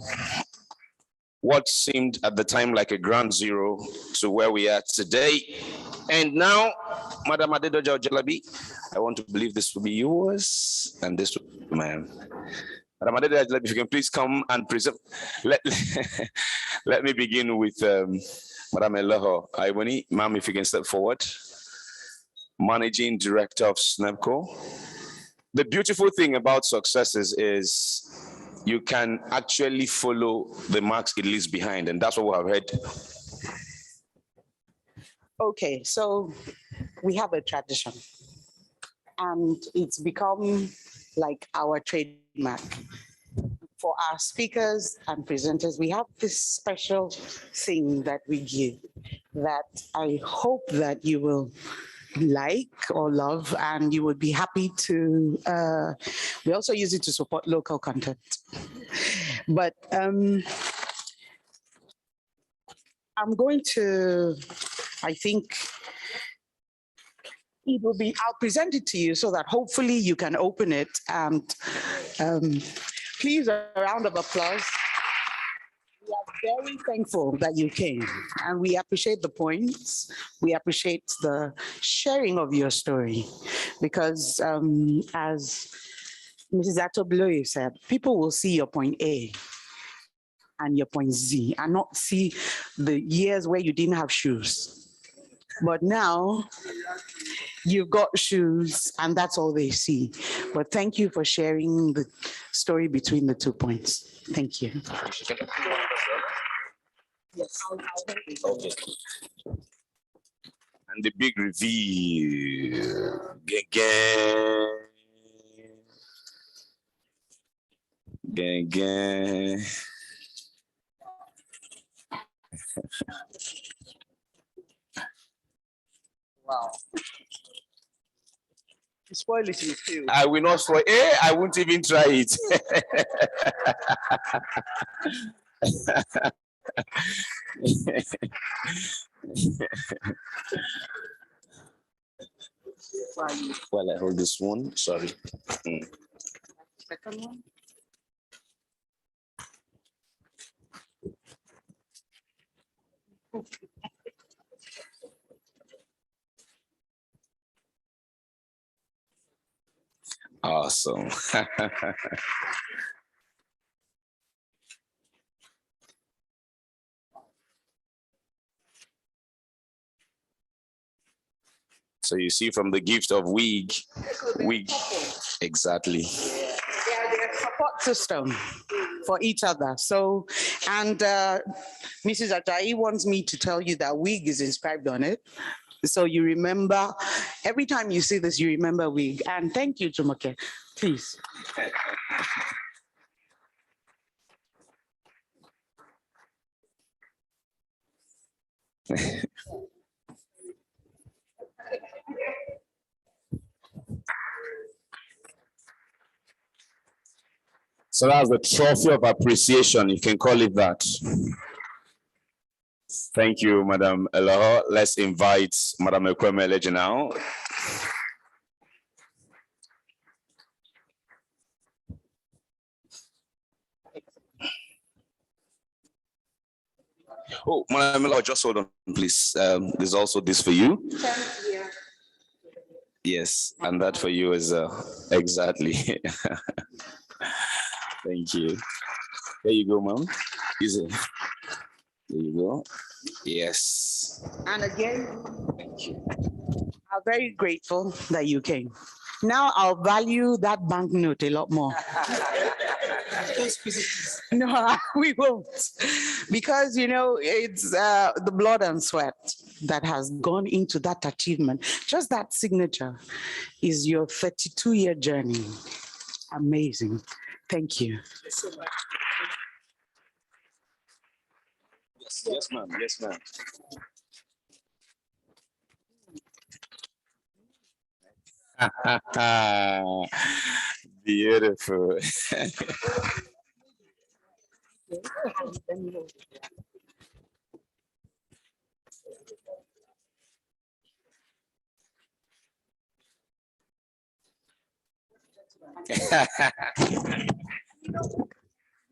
what seemed at the time like a ground zero to where we are today. And now, Madam Adedoja Ojelabi, I want to believe this will be yours and this will be mine. Madam Adedoja Ojelabi, if you can please come and present. Let me begin with Madam Elohor Aiboni. Ma'am, if you can step forward. Managing Director of SNEPCo. The beautiful thing about successes is you can actually follow the marks it leaves behind, and that's what we have heard. Okay, so we have a tradition, and it's become like our trademark. For our speakers and presenters, we have this special thing that we give that I hope that you will like or love, and you would be happy to, we also use it to support local content. But I'm going to, I think it will be, I'll present it to you so that hopefully you can open it, and please, a round of applause. We are very thankful that you came, and we appreciate the points. We appreciate the sharing of your story, because as Mrs. Atobloye said, people will see your point A and your point Z and not see the years where you didn't have shoes. But now you've got shoes and that's all they see. But thank you for sharing the story between the 2 points. Thank you. Yes. Okay. And the big reveal. Gang, gang. Wow. You spoil it in two. I will not spoil. I won't even try it. Well, I hold this one. Sorry. Second one. Awesome. So you see from the gift of WiGE, exactly. They're support system for each other. So, and Mrs. Ajayi wants me to tell you that WiGE is inscribed on it. So you remember, every time you see this, you remember WiGE. And thank you, Jumoke. Please. So that's the trophy of appreciation. You can call it that. Thank you, Madam Elohor. Let's invite Madam Ekwueme Eleje now. Oh, Madam Elohor, just hold on, please. There's also this for you. Yes, and that for you is exactly. Thank you. There you go, ma'am. Easy. There you go. Yes. And again, I'm very grateful that you came. Now I'll value that banknote a lot more. No, we won't. Because, you know, it's the blood and sweat that has gone into that achievement. Just that signature is your 32-year journey. Amazing. Thank you. Yes, ma'am. Yes, ma'am. Beautiful.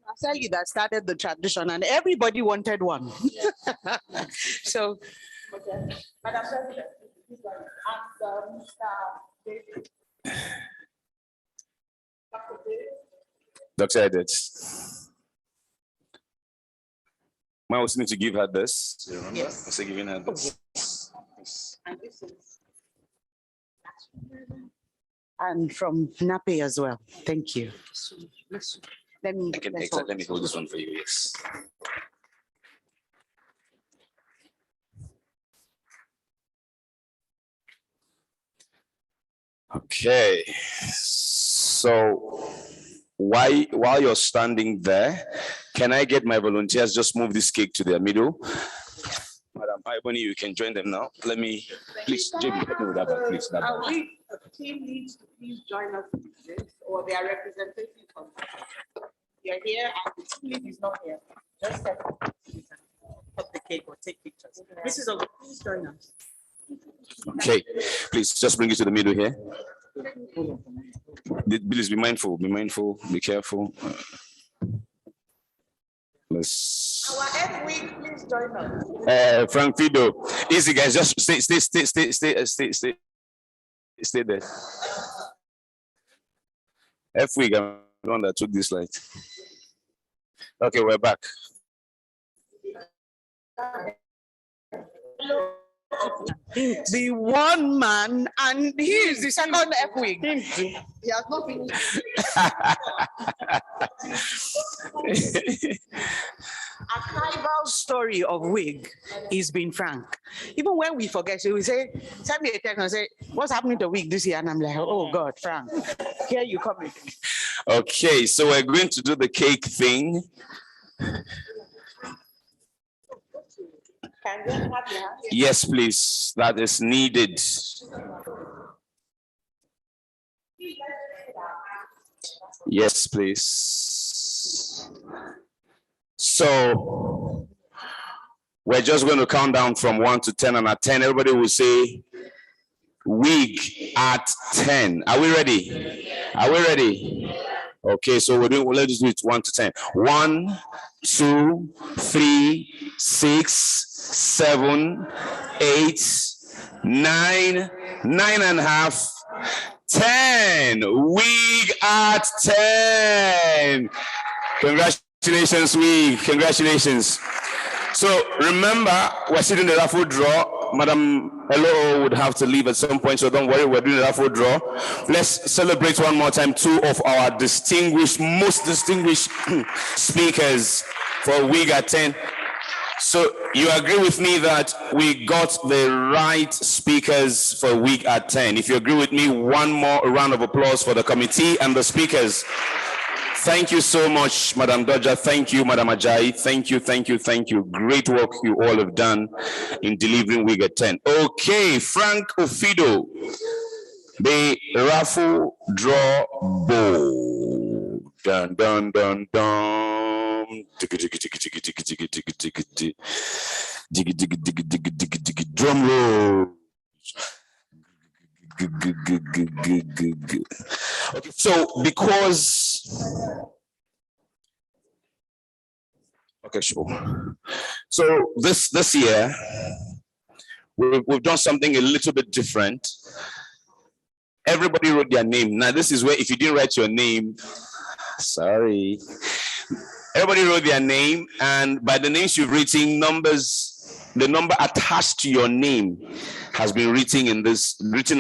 I'll tell you that started the tradition and everybody wanted one. So, Madam President, Dr. Edet. I also need to give her this. You remember? Yes. I was giving her this. And this is and from FNAPE as well. Thank you. Let me hold this one for you. Yes. Okay. So while you're standing there, can I get my volunteers just move this cake to their middle? Madam Aiboni, you can join them now. Let me, please, Jamie, help me with that bag, please. That bag. The team needs to please join us with this, or their representatives on that. You're here and the team lead is not here. Just step up the cake or take pictures. Mrs. Ochogbu, please join us. Okay, please just bring it to the middle here. Please be mindful, be careful. Let's. Our F week, please join us. Frank Fido, easy guys, just stay there. F week, I'm the one that took this light. Okay, we're back. The one man, and he is the second F wing. He has not finished. Archival story of WiGE is being frank. Even when we forget, we say, send me a text and say, what's happening to WiGE this year? And I'm like, oh God, Frank, here you come. Okay, so we're going to do the cake thing. Yes, please. That is needed. Yes, please. So we're just going to count down from 1 to 10, and at 10, everybody will say WiGE at 10. Are we ready? Are we ready? Okay, so let's do it 1 to 10. 1, 2, 3, 6, 7, 8, 9, 9.5, 10. WiGE at 10. Congratulations, WiGE. Congratulations. So remember, we're sitting in the raffle draw. Madam Elohor would have to leave at some point, so don't worry, we're doing the raffle draw. Let's celebrate one more time 2 of our distinguished, most distinguished speakers for WiGE at 10. So you agree with me that we got the right speakers for WiGE at 10. If you agree with me, one more round of applause for the committee and the speakers. Thank you so much, Madam Doja. Thank you, Madam Ajayi. Thank you, thank you, thank you. Great work you all have done in delivering WiGE at 10. Okay, Frank Ofido, the raffle draw bowl. Dun, dun, dun, dun. Drum roll. Okay, so okay, sure. So this year we've done something a little bit different. Everybody wrote their name. Now this is where if you didn't write your name, sorry. Everybody wrote their name, and by the names you've written, the number attached to your name has been written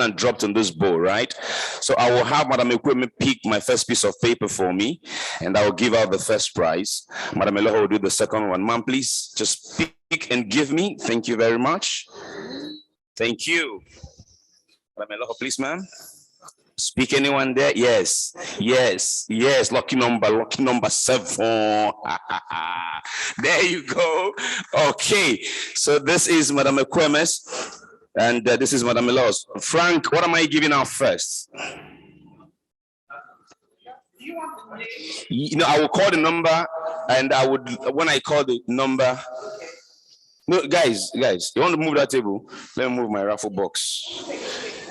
and dropped in this bowl, right? So I will have Madam Ekwueme pick my first piece of paper for me, and I will give out the first prize. Madam Elohor will do the second one. Ma'am, please just pick and give me. Thank you very much. Thank you. Madam Elohor, please, ma'am. Speak anyone there? Yes, yes, yes. Lucky number 7. There you go. Okay, so this is Madam Ekwueme's, and this is Madam Elohor's. Frank, what am I giving out first? You know, I will call the number, and I would, when I call the number. No, guys, you want to move that table? Let me move my raffle box.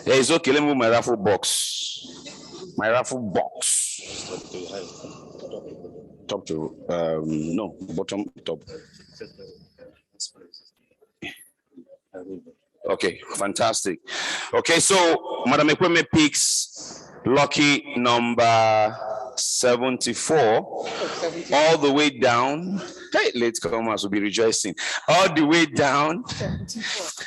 Yeah, it's okay. Let me move my raffle box. My raffle box. Top to no, bottom top. Okay, fantastic. Okay, so Madam Ekwueme picks lucky number 74 all the way down. Hey, latecomers will be rejoicing. All the way down.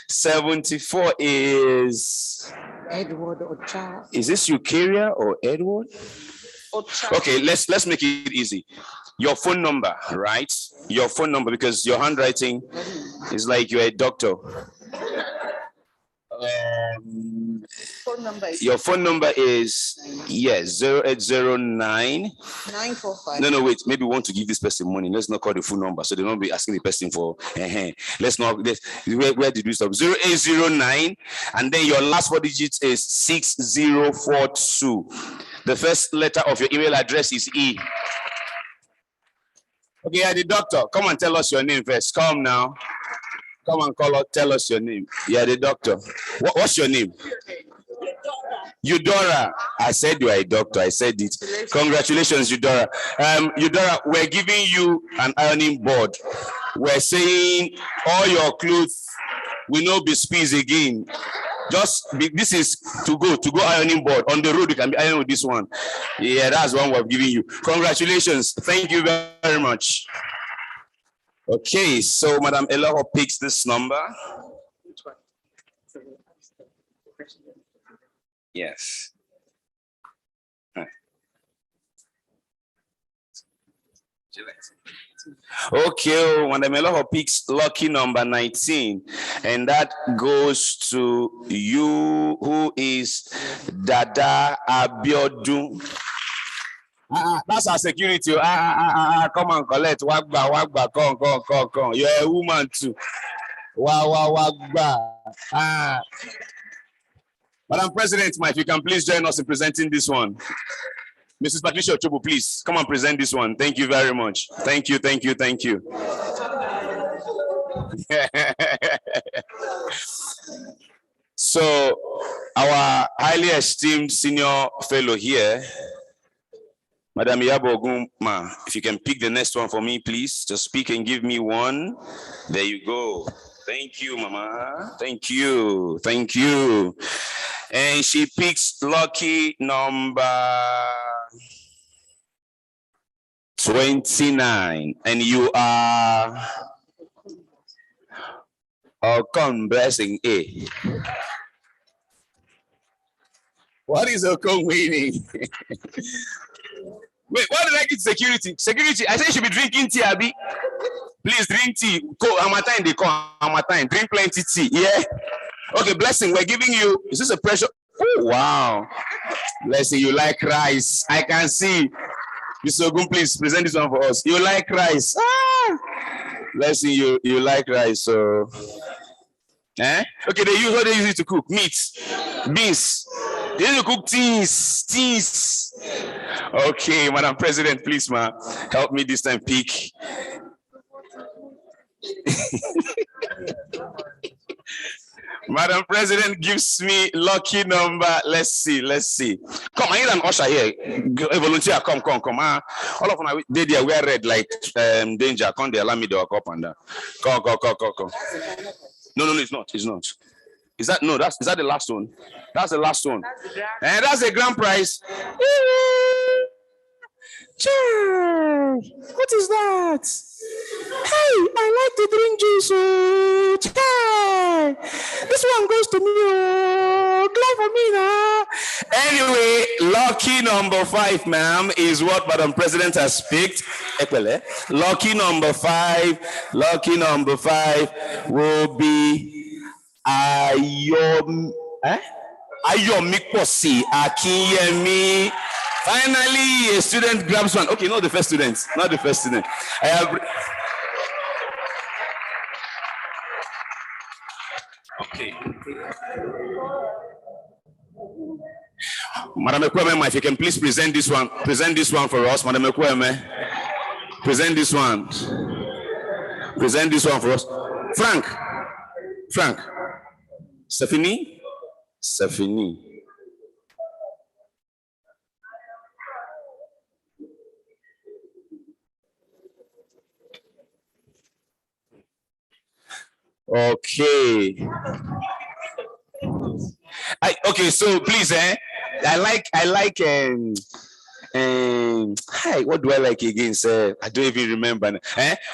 74 is Edward Ocha. Is this Eukarya or Edward? Ocha. Okay, let's make it easy. Your phone number, right? Your phone number, because your handwriting is like you're a doctor. Phone number is your phone number is 0809 945. No, wait, maybe we want to give this person money. Let's not call the phone number, so they don't be asking the person for let's not where did we stop? 0809, and then your last 4 digits is 6042. The first letter of your email address is E. Okay, yeah, the doctor, come and tell us your name first. Come now. Come and tell us your name. Yeah, the doctor. What's your name? Eudora. I said you are a doctor. I said it. Congratulations, Eudora. Eudora, we're giving you an ironing board. We're saying all your clothes will not be squeezed again. This is to go ironing board. On the road, you can be ironing with this one. Yeah, that's one we're giving you. Congratulations. Thank you very much. Okay, so Madam Elohor picks this number. Yes. Okay, Madam Elohor picks lucky number 19, and that goes to you, who is Dada Abiodun. That's our security. Come and collect. Wagba, come. You're a woman too. Wagba. Madam President, if you can please join us in presenting this one. Mrs. Patricia Ochogbu, please come and present this one. Thank you very much. Thank you. So, our highly esteemed senior fellow here, Madam Yaboguma, if you can pick the next one for me, please. Just speak and give me one. There you go. Thank you, Mama. Thank you. And she picks lucky number 29. And you are Okon blessing A. What is Okon winning? Wait, what did I get? Security. I said you should be drinking tea, Abi. Please drink tea. Hamatan, they call Hamatan. Drink plenty tea. Yeah. Okay, blessing. We're giving you. Is this a pressure? Oh, wow. Blessing, you like rice. I can see. Mr. Ogun, please present this one for us. You like rice. Blessing, you like rice. So, okay, what they use it to cook? Meat, beans. They need to cook teas. Okay, Madam President, please, help me this time pick. Madam President gives me lucky number. Let's see. Come, I need an usher here. A volunteer, come. All of them, they wear red like danger. Come, they allow me to walk up and down. Come. No, it's not. Is that the last one? That's the last one. And that's the grand prize. What is that? Hey, I like to drink juice. This one goes to me. Glad for me now. Anyway, lucky number 5, ma'am, is what Madam President has picked. Lucky number 5 will be Ayomikosi Akinyemi. Finally, a student grabs one. Okay, not the first student. I have. Okay. Madam Ekwueme, if you can please present this one. Present this one for us, Madam Ekwueme. Present this one for us. Frank. Stephanie. Okay. Okay, so please, I like hi, what do I like again, sir? I don't even remember.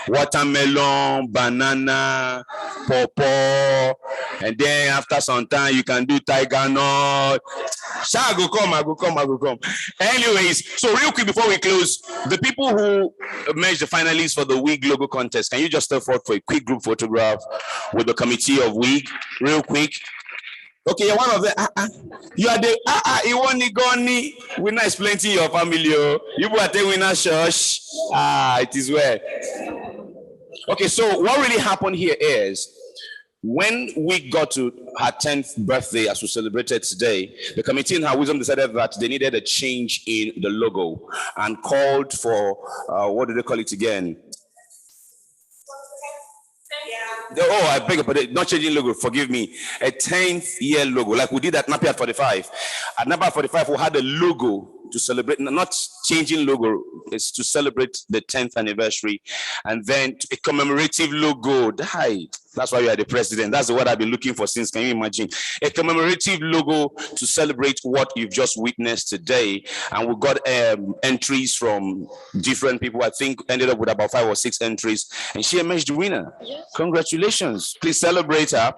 Watermelon, banana, pawpaw, and then after some time you can do tiger nut. I go come. Anyways, so real quick before we close, the people who emerged the finalists for the WiGE logo contest, can you just step forward for a quick group photograph with the committee of WiGE, real quick? Okay, you're one of them. You are the Iwani Goni. We're not explaining your family. You are the winner, shush. It is well. Okay, so what really happened here is when we got to her 10th birthday, as we celebrated today, the committee in her wisdom decided that they needed a change in the logo and called for, what do they call it again? I beg your pardon, not changing logo, forgive me. A 10th year logo, like we did at NAPE at 45. At NAPE at 45, we had a logo to celebrate, not changing logo, it's to celebrate the 10th anniversary. And then a commemorative logo. That's why you are the president. That's what I've been looking for since, can you imagine? A commemorative logo to celebrate what you've just witnessed today. And we got entries from different people. I think ended up with about 5 or 6 entries. And she emerged the winner. Congratulations. Please celebrate her.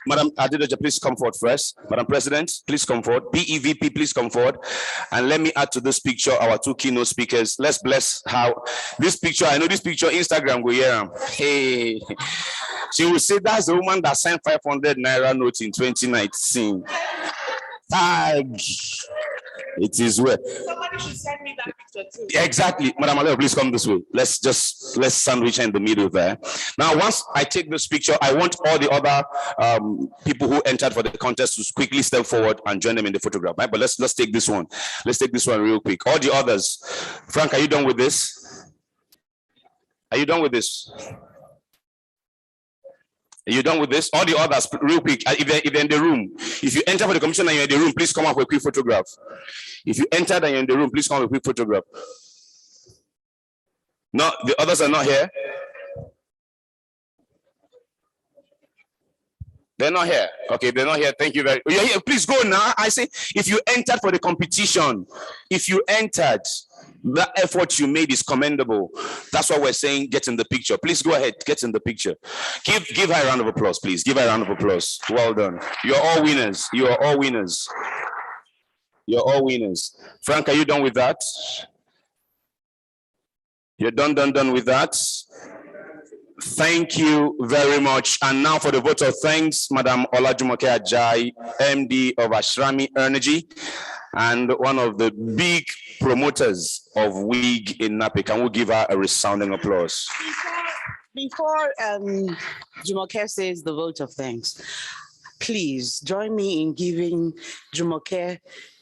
Madam Adedoja, please come forward first. Madam President, please come forward. BEVP, please come forward. And let me add to this picture our 2 keynote speakers. Let's bless how this picture, I know this picture, Instagram go here. Hey, she will say that's the woman that signed 500 Naira note in 2019. Tag. It is where. Somebody should send me that picture too. Exactly. Madam Alejo, please come this way. Let's sandwich in the middle there. Now, once I take this picture, I want all the other people who entered for the contest to quickly step forward and join them in the photograph. Right? But let's take this one. Let's take this one real quick. All the others. Frank, are you done with this? Are you done with this? Are you done with this? All the others, real quick, if they're in the room. If you enter for the commission and you're in the room, please come up with a quick photograph. If you entered and you're in the room, please come up with a quick photograph. No, the others are not here. They're not here. Okay, they're not here. Thank you very much. You're here. Please go now. I say, if you entered for the competition, if you entered, the effort you made is commendable. That's what we're saying. Get in the picture. Please go ahead. Get in the picture. Give her a round of applause, please. Give her a round of applause. Well done. You're all winners. You are all winners. You're all winners. Frank, are you done with that? You're done with that? Thank you very much. And now for the vote of thanks, Madam Olajumoke Ajayi, MD of Ashrami Energy, and one of the big promoters of WiGE in NAPE. Can we give her a resounding applause? Before Jumoke says the vote of thanks, please join me in giving Jumoke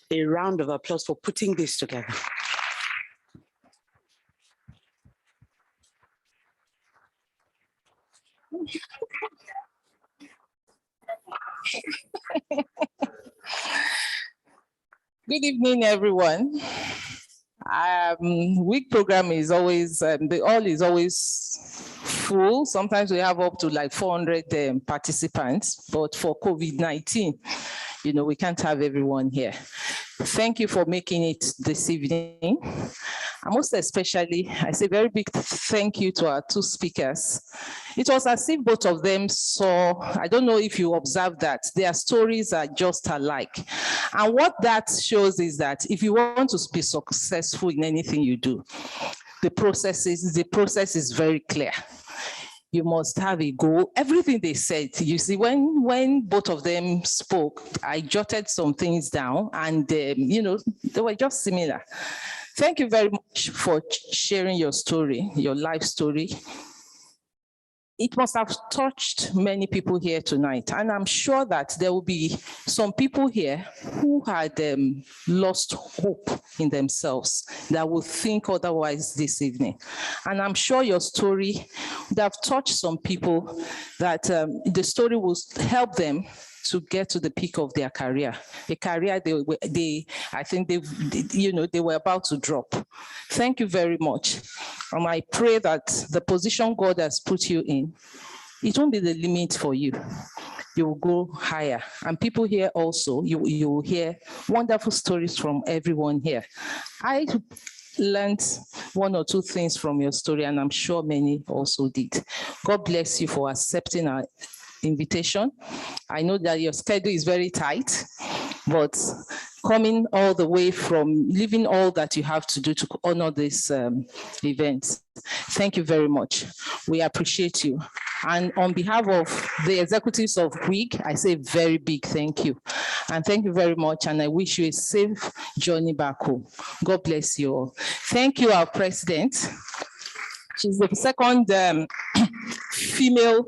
a round of applause for putting this together. Good evening, everyone. WiGE program is always, the hall is always full. Sometimes we have up to like 400 participants, but for COVID-19, you know, we can't have everyone here. Thank you for making it this evening. And most especially, I say very big thank you to our two speakers. It was as if both of them saw, I don't know if you observed that, their stories are just alike. And what that shows is that if you want to be successful in anything you do, the process is very clear. You must have a goal. Everything they said, you see, when both of them spoke, I jotted some things down and, you know, they were just similar. Thank you very much for sharing your story, your life story. It must have touched many people here tonight. And I'm sure that there will be some people here who had lost hope in themselves that will think otherwise this evening. And I'm sure your story would have touched some people that the story will help them to get to the peak of their career, a career I think they were about to drop. Thank you very much. And I pray that the position God has put you in, it won't be the limit for you. You will go higher. And people here also, you will hear wonderful stories from everyone here. I learned one or two things from your story, and I'm sure many also did. God bless you for accepting our invitation. I know that your schedule is very tight, but coming all the way from leaving all that you have to do to honor this event. Thank you very much. We appreciate you. And on behalf of the executives of WiGE, I say very big thank you. And thank you very much. And I wish you a safe journey back home. God bless you all. Thank you, our president. She's the second female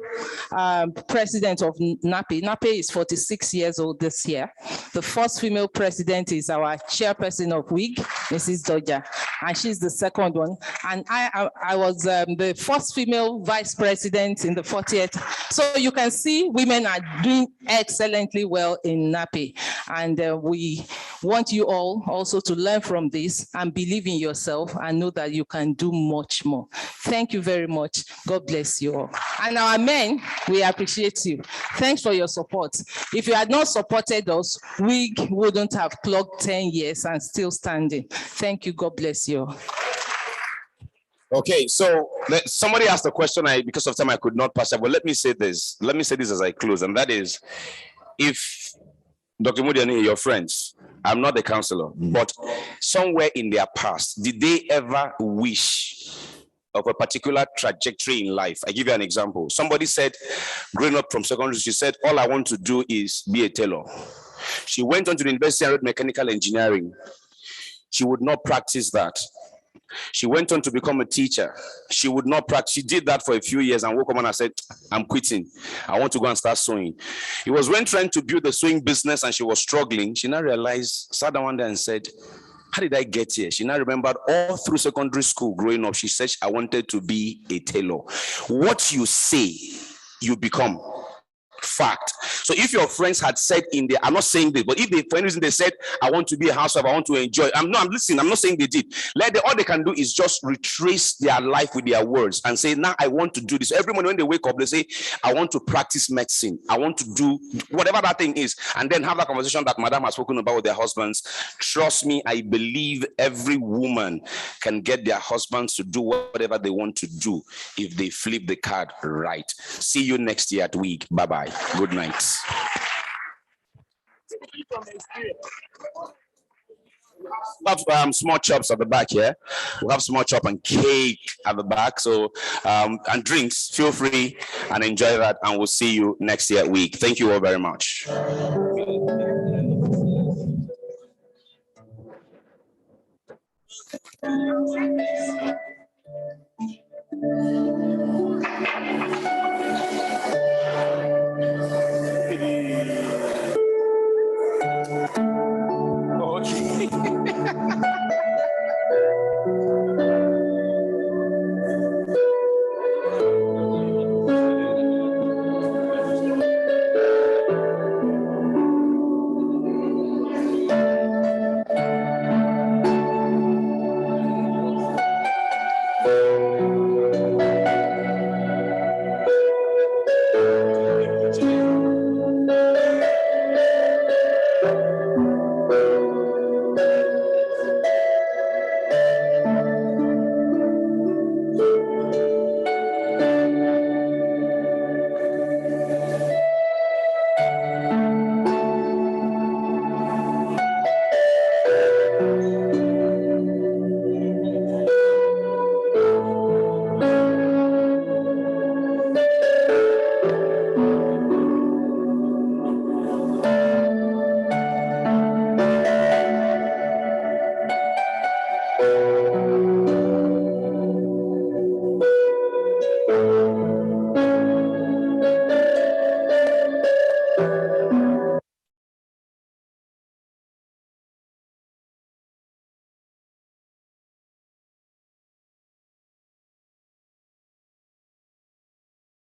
president of NAPE. NAPE is 46 years old this year. The first female president is our chairperson of WiGE, Mrs. Doja, and she's the second one. And I was the first female vice president in the 40th. So you can see women are doing excellently well in NAPE. And we want you all also to learn from this and believe in yourself and know that you can do much more. Thank you very much. God bless you all. And our men, we appreciate you. Thanks for your support. If you had not supported us, we wouldn't have clocked 10 years and still standing. Thank you. God bless you. Okay, so somebody asked a question, because of time I could not pass it, but let me say this. Let me say this as I close, and that is, if Dr. Moody and your friends, I'm not the counselor, but somewhere in their past, did they ever wish of a particular trajectory in life? I give you an example. Somebody said, growing up from secondary, she said, all I want to do is be a tailor. She went on to the university and read mechanical engineering. She would not practice that. She went on to become a teacher. She would not practice. She did that for a few years and woke up and said, I'm quitting. I want to go and start sewing. It was when trying to build a sewing business and she was struggling, she now realized, sat down one day and said, how did I get here? She now remembered all through secondary school growing up. She said, I wanted to be a tailor. What you say, you become. Fact. So if your friends had said in there, I'm not saying this, but if they, for any reason, they said, I want to be a housewife, I want to enjoy. I'm listening. I'm not saying they did. All they can do is just retrace their life with their words and say, now I want to do this. Every morning when they wake up, they say, I want to practice medicine. I want to do whatever that thing is. And then have that conversation that Madam has spoken about with their husbands. Trust me, I believe every woman can get their husbands to do whatever they want to do if they flip the card right. See you next year at WiGE. Bye-bye. Good night. We have small chops at the back here. We have small chop and cake at the back. So, and drinks, feel free and enjoy that. And we'll see you next year at WiGE. Thank you all very much.